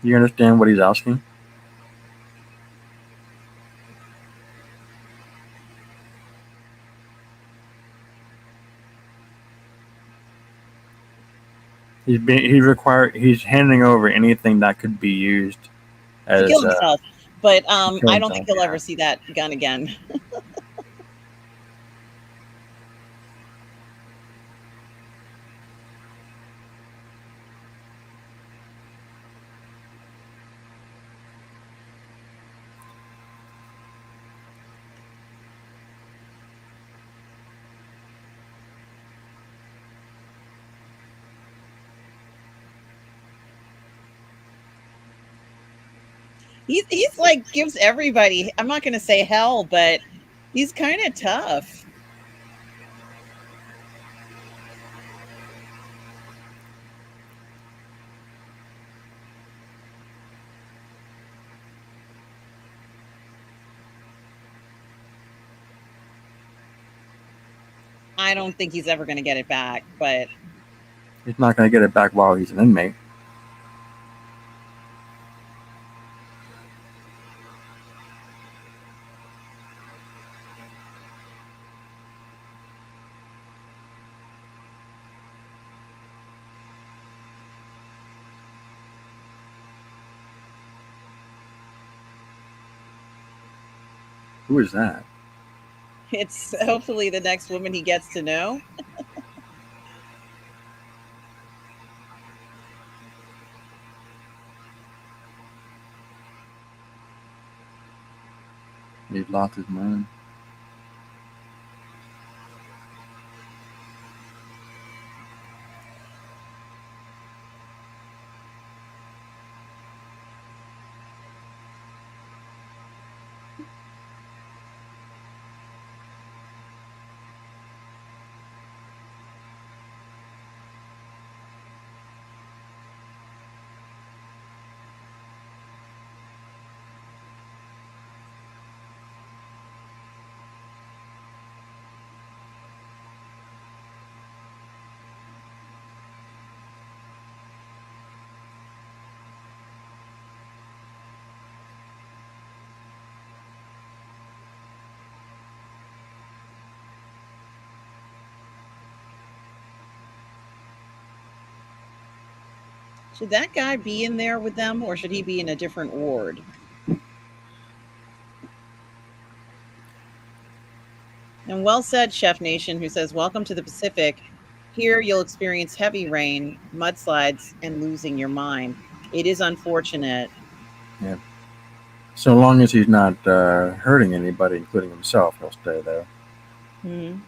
You understand what he's asking? He's handing over anything that could be used To as kill himself. But kill I don't think himself, he'll yeah. ever see that gun again. He's like gives everybody, I'm not gonna say hell, but he's kind of tough. I don't think he's ever going to get it back, but He's not going to get it back while he's an inmate. Who is that? it's hopefully the next woman he gets to know. He's lost his mind. Should that guy be in there with them, or should he be in a different ward? And well said, Chef Nation, who says, "Welcome to the Pacific. Here you'll experience heavy rain, mudslides, and losing your mind. It is unfortunate." Yeah. So long as he's not hurting anybody, including himself, he'll stay there. Hmm.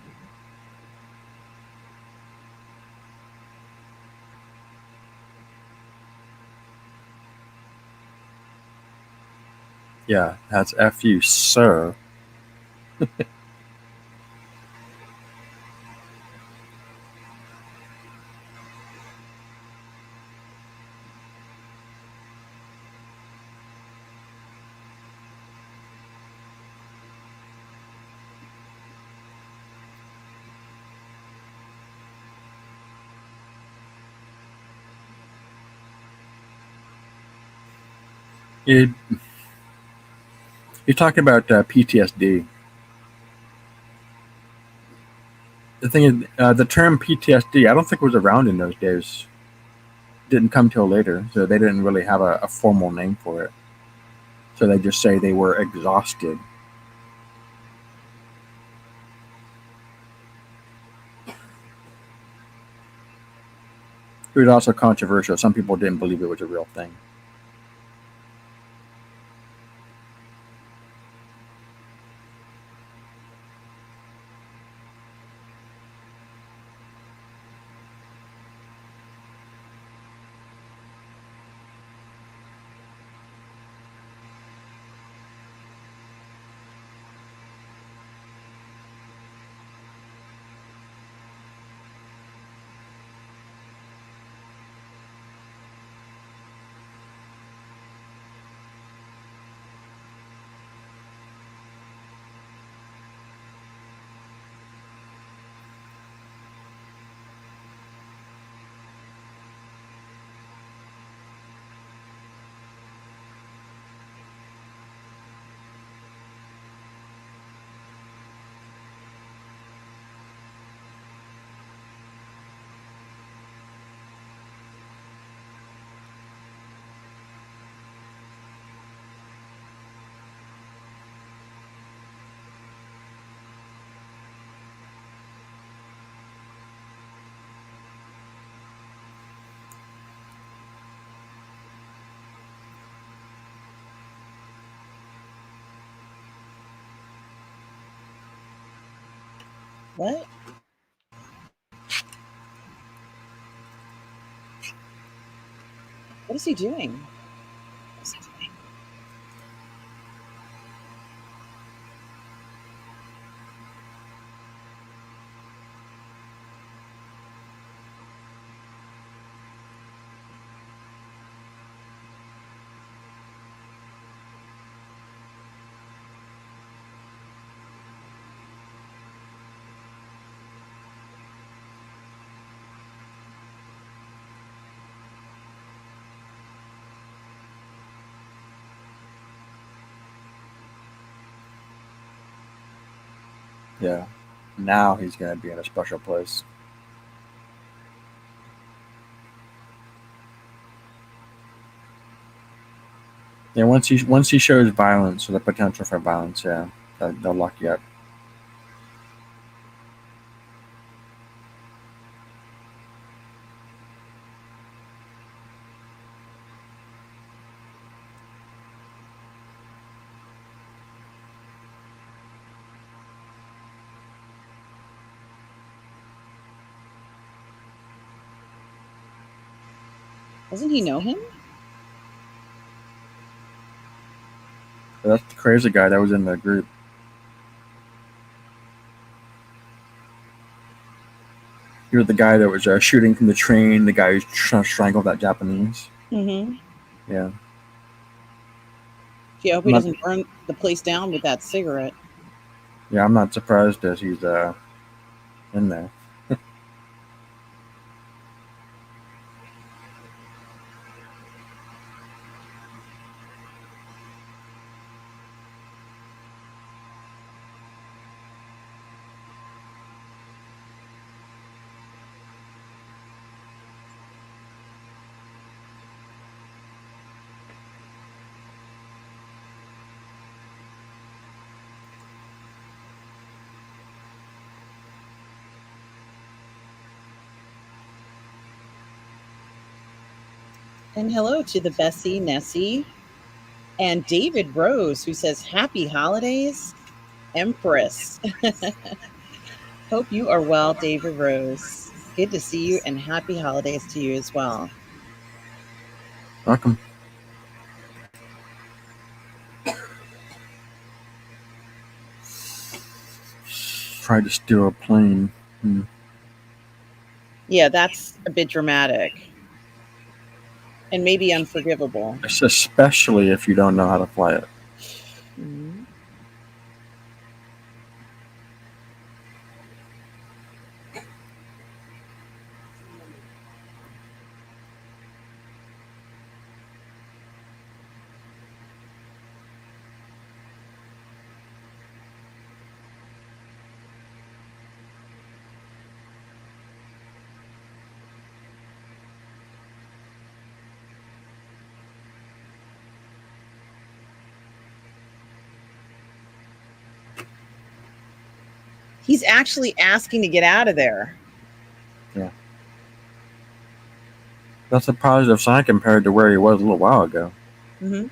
Yeah, that's F you, sir. It, you're talking about PTSD. The thing is, the term PTSD, I don't think it was around in those days. Didn't come till later, so they didn't really have a formal name for it. So they just say they were exhausted. It was also controversial. Some people didn't believe it was a real thing. What? What is he doing? Yeah. Now he's gonna be in a special place. Yeah, once he shows violence or the potential for violence, yeah, they'll lock you up. Doesn't he know him? But that's the crazy guy that was in the group. He was the guy that was shooting from the train. The guy who's trying to strangle that Japanese. Mm-hmm. Yeah. Gee, I hope I'm he not. doesn't burn the place down with that cigarette. Yeah, I'm not surprised that he's in there. And hello to the Bessie, Nessie, and David Rose, who says, Happy holidays, Empress. Hope you are well, David Rose. Good to see you, and happy holidays to you as well. Welcome. Tried to steal a plane. Yeah, that's a bit dramatic and maybe unforgivable. Especially if you don't know how to fly it. Mm-hmm. He's actually asking to get out of there. Yeah. That's a positive sign compared to where he was a little while ago. Mm-hmm.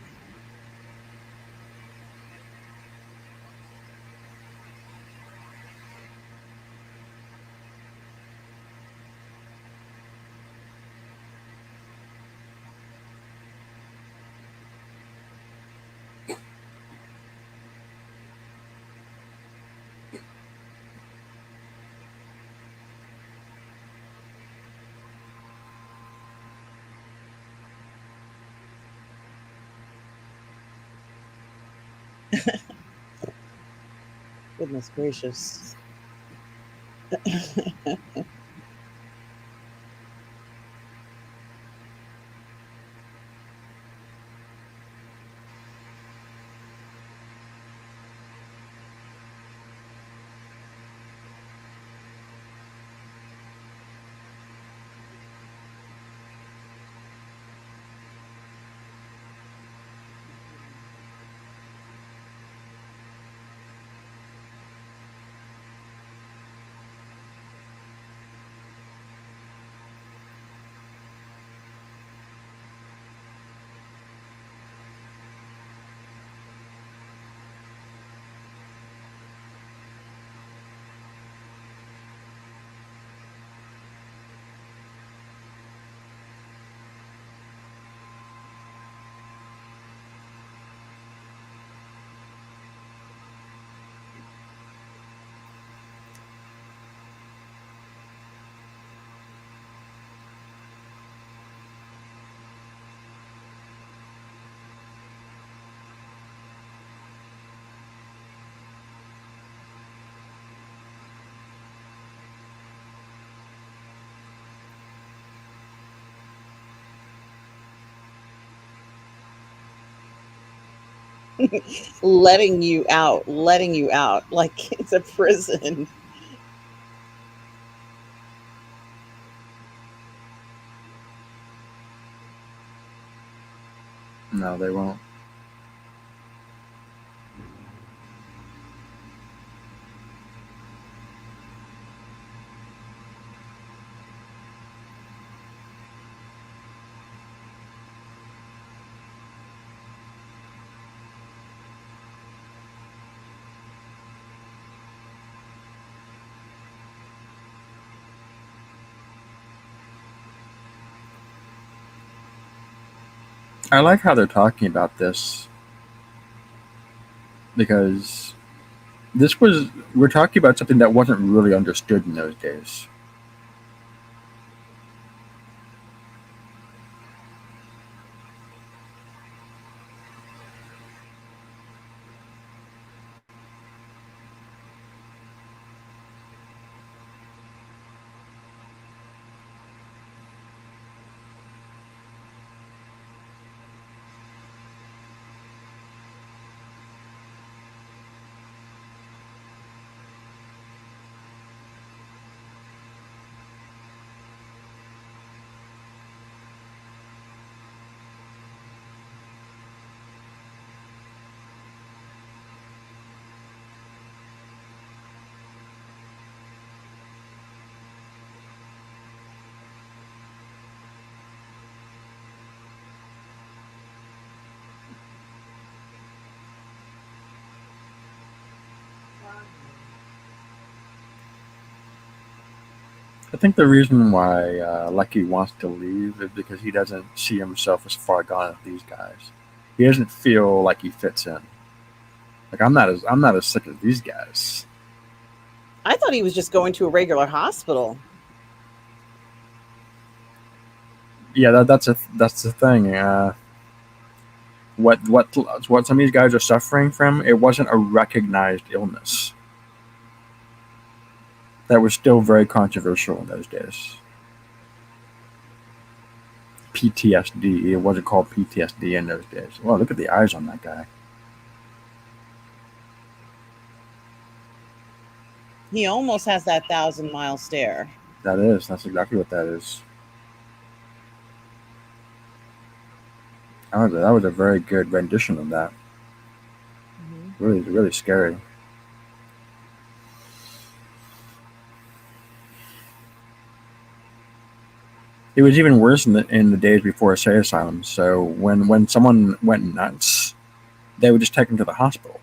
Goodness gracious. letting you out like it's a prison. No, they won't. I like how they're talking about this because we're talking about something that wasn't really understood in those days. I think the reason why Lucky wants to leave is because he doesn't see himself as far gone as these guys. He doesn't feel like he fits in. Like I'm not as sick as these guys. I thought he was just going to a regular hospital. Yeah, that's the thing. What some of these guys are suffering from, it wasn't a recognized illness. That was still very controversial in those days. PTSD. It wasn't called PTSD in those days. Well, look at the eyes on that guy. He almost has that 1,000-mile stare. That's exactly what that is. That was a very good rendition of that. Really, really scary. It was even worse in the days before state asylums. So when someone went nuts, they would just take them to the hospital,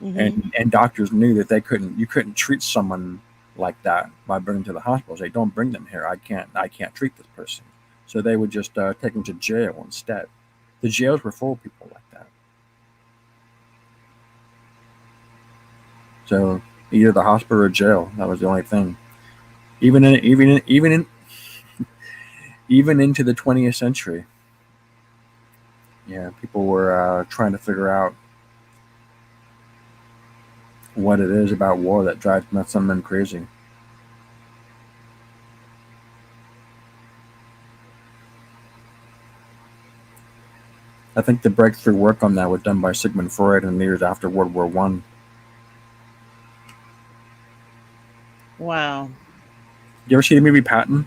and doctors knew that you couldn't treat someone like that by bringing them to the hospital. They don't bring them here. I can't treat this person. So they would just take them to jail instead. The jails were full of people like that. So either the hospital or jail. That was the only thing. Even into the 20th century, yeah, people were trying to figure out what it is about war that drives some men crazy. I think the breakthrough work on that was done by Sigmund Freud in the years after World War One. Wow. You ever see the movie Patton?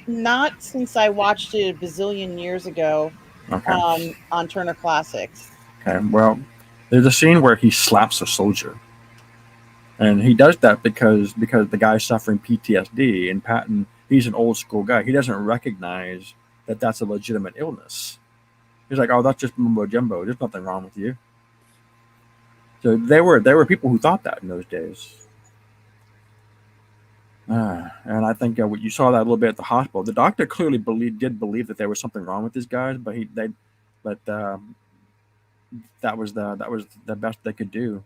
Not since I watched it a bazillion years ago. Okay. On Turner Classics. Okay. Well, there's a scene where he slaps a soldier, and he does that because the guy's suffering PTSD. And Patton, he's an old school guy. He doesn't recognize that that's a legitimate illness. He's like, "Oh, that's just mumbo jumbo. There's nothing wrong with you." So there were people who thought that in those days. And I think what you saw that a little bit at the hospital. The doctor clearly did believe that there was something wrong with these guys, but that was the best they could do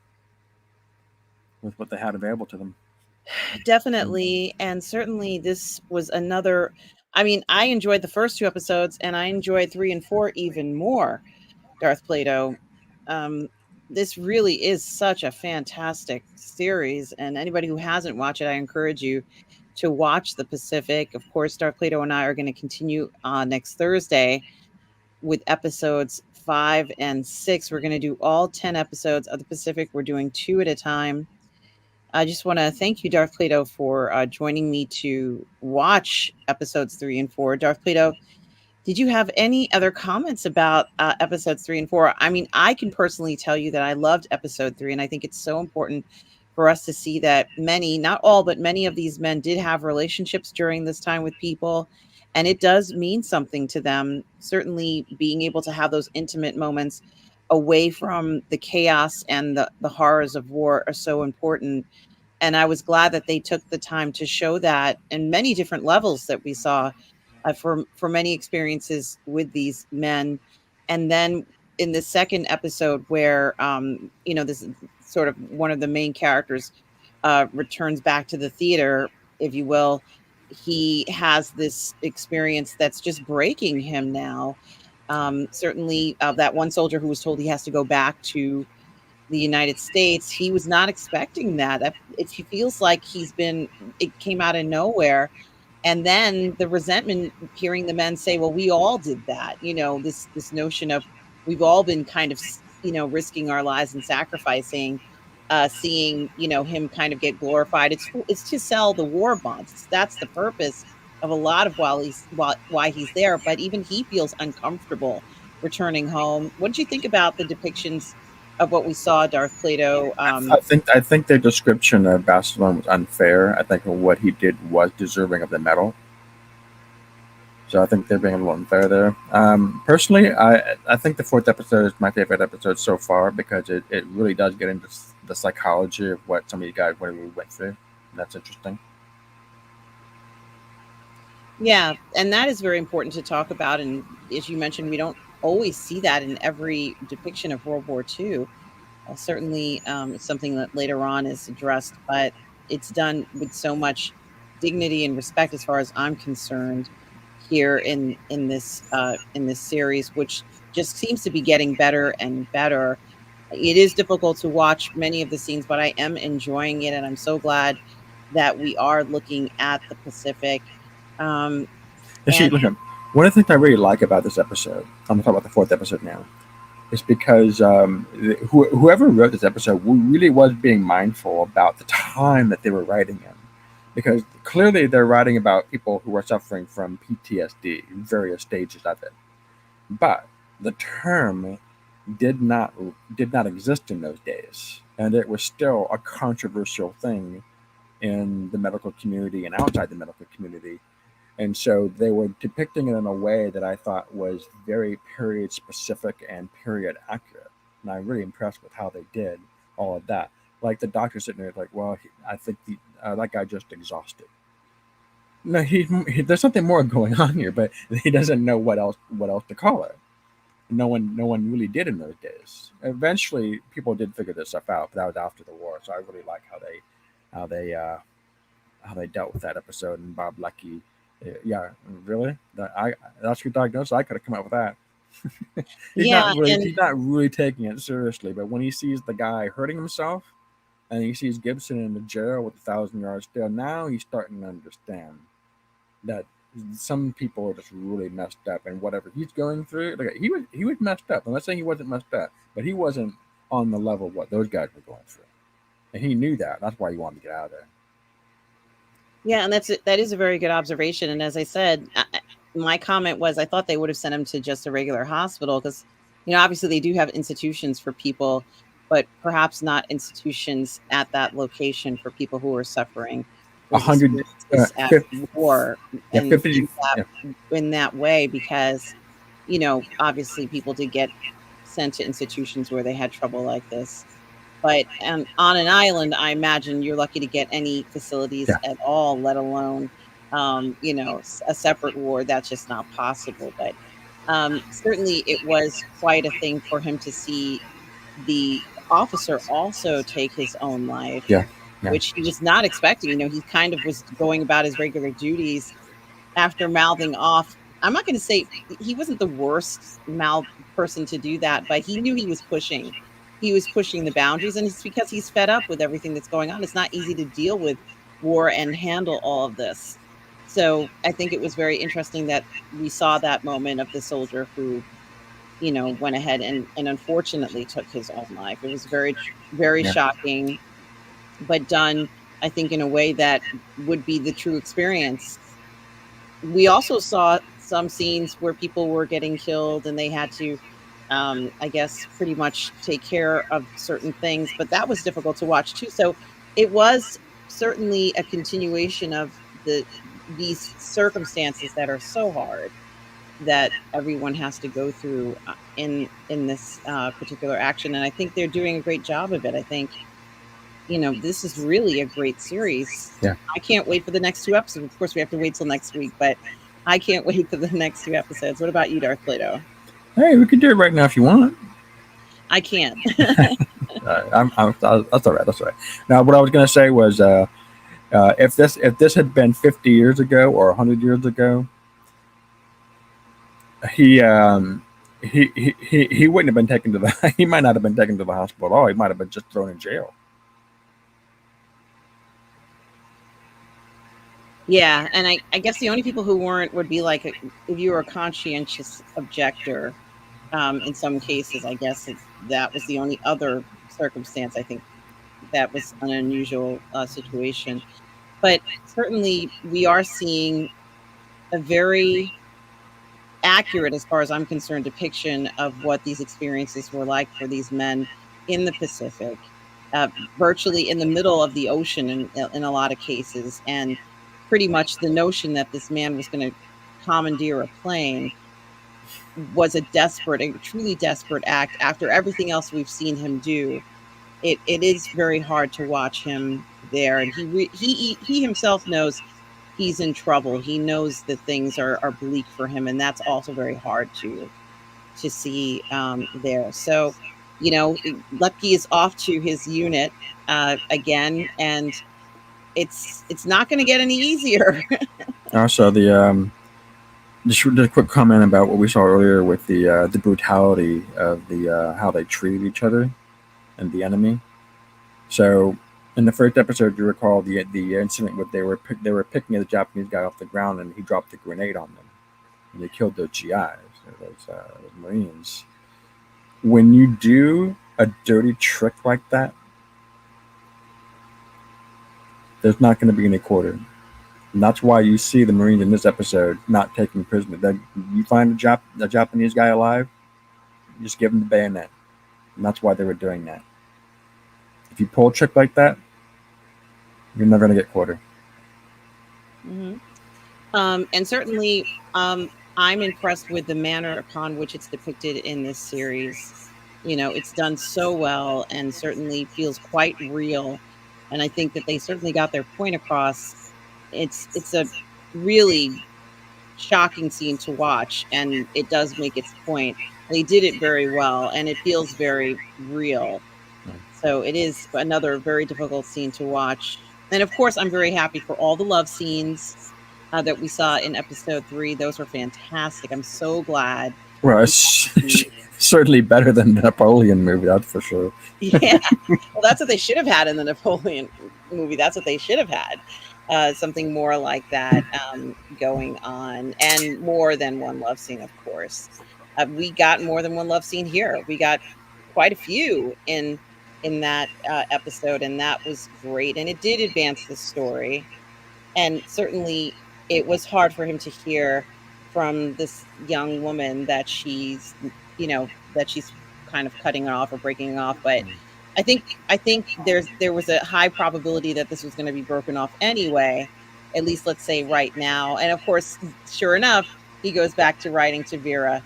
with what they had available to them. Definitely, and certainly this was another. I mean, I enjoyed the first two episodes, and I enjoyed 3 and 4 even more. Darth Plato. This really is such a fantastic series, and anybody who hasn't watched it, I encourage you to watch The Pacific. Of course, Darth Plato and I are going to continue next Thursday with episodes 5, and 6. We're going to do all 10 episodes of the Pacific. We're doing 2 at a time. I just want to thank you, Darth Plato, for joining me to watch episodes 3 and 4. Darth Plato, did you have any other comments about episodes 3 and 4? I mean, I can personally tell you that I loved episode 3, and I think it's so important for us to see that many, not all, but many of these men did have relationships during this time with people, and it does mean something to them. Certainly, being able to have those intimate moments away from the chaos and the horrors of war are so important. And I was glad that they took the time to show that in many different levels that we saw for many experiences with these men. And then in the second episode, where this is sort of one of the main characters returns back to the theater, if you will, he has this experience that's just breaking him now. Certainly, that one soldier who was told he has to go back to the United States, he was not expecting that. It feels like it came out of nowhere. And then the resentment, hearing the men say, well, we all did that, this notion of we've all been kind of, risking our lives and sacrificing, seeing, him kind of get glorified. It's to sell the war bonds. That's the purpose of a lot of why he's there. But even he feels uncomfortable returning home. What did you think about the depictions of what we saw, Darth Plato? I think their description of Barcelona was unfair. I think what he did was deserving of the medal. So I think they're being a little unfair there. Personally, I think the 4th episode is my favorite episode so far because it really does get into the psychology of what some of you guys really went through. And that's interesting. Yeah, and that is very important to talk about. And as you mentioned, we don't always see that in every depiction of World War II. Certainly, it's something that later on is addressed, but it's done with so much dignity and respect, as far as I'm concerned, here in this series, which just seems to be getting better and better. It is difficult to watch many of the scenes, but I am enjoying it, and I'm so glad that we are looking at the Pacific. Look, one of the things I really like about this episode, I'm going to talk about the 4th episode now, is because whoever wrote this episode really was being mindful about the time that they were writing in. Because clearly they're writing about people who are suffering from PTSD, various stages of it. But the term did not exist in those days, and it was still a controversial thing in the medical community and outside the medical community. And so they were depicting it in a way that I thought was very period specific and period accurate. And I'm really impressed with how they did all of that. Like the doctor sitting there, like, well, I think that guy just exhausted. No, there's something more going on here, but he doesn't know what else to call it. No one really did in those days. Eventually, people did figure this stuff out, but that was after the war. So I really like how they dealt with that episode. And Bob Leckie, yeah, really, that's your diagnosis. I could have come up with that. He's not really taking it seriously. But when he sees the guy hurting himself, and he sees Gibson in the jail with 1,000-yard stare, now he's starting to understand that some people are just really messed up, and whatever he's going through, like he was messed up. I'm not saying he wasn't messed up, but he wasn't on the level of what those guys were going through, and he knew that. That's why he wanted to get out of there. Yeah, and that is a very good observation. And as I said, my comment was I thought they would have sent him to just a regular hospital because, obviously they do have institutions for people, but perhaps not institutions at that location for people who are suffering 100 at war and 50, in that way, because obviously people did get sent to institutions where they had trouble like this. But on an island, I imagine you're lucky to get any facilities at all, let alone a separate ward. That's just not possible. But certainly it was quite a thing for him to see the officer also take his own life, which he was not expecting. He kind of was going about his regular duties after mouthing off. I'm not going to say he wasn't the worst person to do that, but he knew he was pushing. He was pushing the boundaries, and it's because he's fed up with everything that's going on. It's not easy to deal with war and handle all of this. So I think it was very interesting that we saw that moment of the soldier who went ahead and unfortunately took his own life. It was very, very Yeah. shocking, but done, I think, in a way that would be the true experience. We also saw some scenes where people were getting killed and they had to, I guess, pretty much take care of certain things, but that was difficult to watch too. So it was certainly a continuation of these circumstances that are so hard that everyone has to go through in this particular action. And I think they're doing a great job of it. I think this is really a great series. Yeah. I can't wait for the next 2 episodes. Of course, we have to wait till next week, but I can't wait for the next 2 episodes. What about you, Darth Plato? Hey, we could do it right now if you want. I can't. That's all right. That's all right. Now, what I was going to say was, if this had been 50 years ago or 100 years ago, he wouldn't have been taken to the. He might not have been taken to the hospital at all. He might have been just thrown in jail. Yeah, and I guess the only people who weren't would be like if you were a conscientious objector. In some cases, I guess that was the only other circumstance. I think that was an unusual situation. But certainly, we are seeing a very accurate, as far as I'm concerned, depiction of what these experiences were like for these men in the Pacific, virtually in the middle of the ocean in a lot of cases. And pretty much the notion that this man was going to commandeer a plane was a truly desperate act after everything else we've seen him do. It is very hard to watch him there, and he himself knows he's in trouble. He knows that things are bleak for him, and that's also very hard to see there. So, Lucky is off to his unit again, and it's not going to get any easier. Also, just a quick comment about what we saw earlier with the brutality of how they treated each other and the enemy. So, in the first episode, you recall the incident where they were picking the Japanese guy off the ground, and he dropped a grenade on them, and they killed those GIs, those Marines. When you do a dirty trick like that, there's not going to be any quarter. And that's why you see the Marines in this episode not taking prisoners. You find a Japanese guy alive, you just give him the bayonet. And that's why they were doing that. If you pull a trick like that, you're never going to get quarter. Mm-hmm. And certainly, I'm impressed with the manner upon which it's depicted in this series. It's done so well and certainly feels quite real. And I think that they certainly got their point across. It's a really shocking scene to watch, and it does make its point. They did it very well, and it feels very real. So it is another very difficult scene to watch. And of course, I'm very happy for all the love scenes that we saw in episode 3. Those were fantastic. I'm so glad. Well, it's certainly better than the Napoleon movie, that's for sure. Yeah. Well, that's what they should have had in the Napoleon movie. That's what they should have had. Something more like that going on, and more than one love scene, of course. We got more than one love scene here. We got quite a few in that episode, and that was great. And it did advance the story. And certainly it was hard for him to hear from this young woman that she's kind of cutting it off or breaking it off. But I think there was a high probability that this was going to be broken off anyway, at least let's say right now. And of course, sure enough, he goes back to writing to Vera.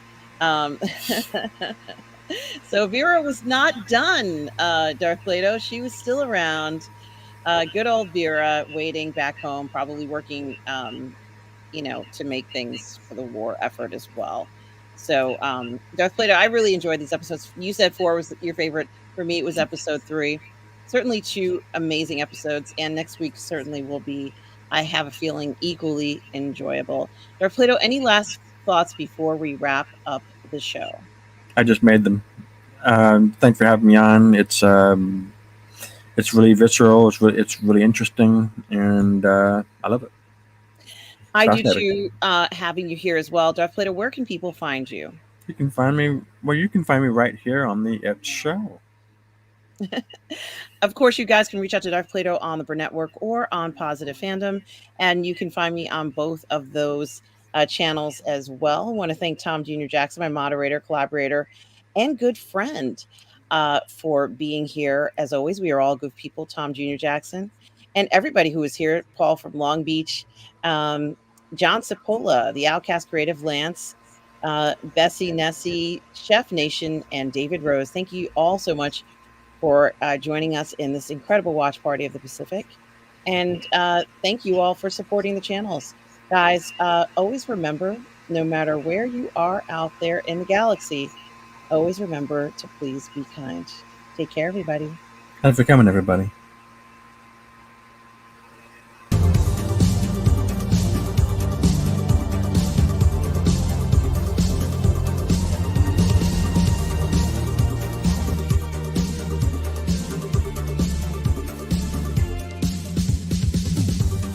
So Vera was not done, Darth Plato. She was still around. Good old Vera, waiting back home, probably working, to make things for the war effort as well. So, Darth Plato, I really enjoyed these episodes. You said 4 was your favorite. For me, it was episode 3. Certainly 2 amazing episodes. And next week certainly will be, I have a feeling, equally enjoyable. Darth Plato, any last thoughts before we wrap up the show? I just made them. Thanks for having me on. It's really visceral. It's really interesting, and I love it. I do too. Having you here as well, Darth Plato. Where can people find you? You can find me. Well, you can find me right here on the It Show. Of course, you guys can reach out to Darth Plato on the Burnettwork or on Positive Fandom, and you can find me on both of those channels as well. I want to thank Tom Jr. Jackson, my moderator, collaborator, and good friend, for being here. As always, we are all good people. Tom Jr. Jackson, and everybody who is here: Paul from Long Beach, John Cipolla, the Outcast Creative, Lance. Bessie, Nessie, Chef Nation, and David Rose. Thank you all so much for joining us in this incredible watch party of the Pacific. And thank you all for supporting the channels. Guys, always remember, no matter where you are out there in the galaxy, always remember to please be kind. Take care, everybody. Thanks for coming, everybody.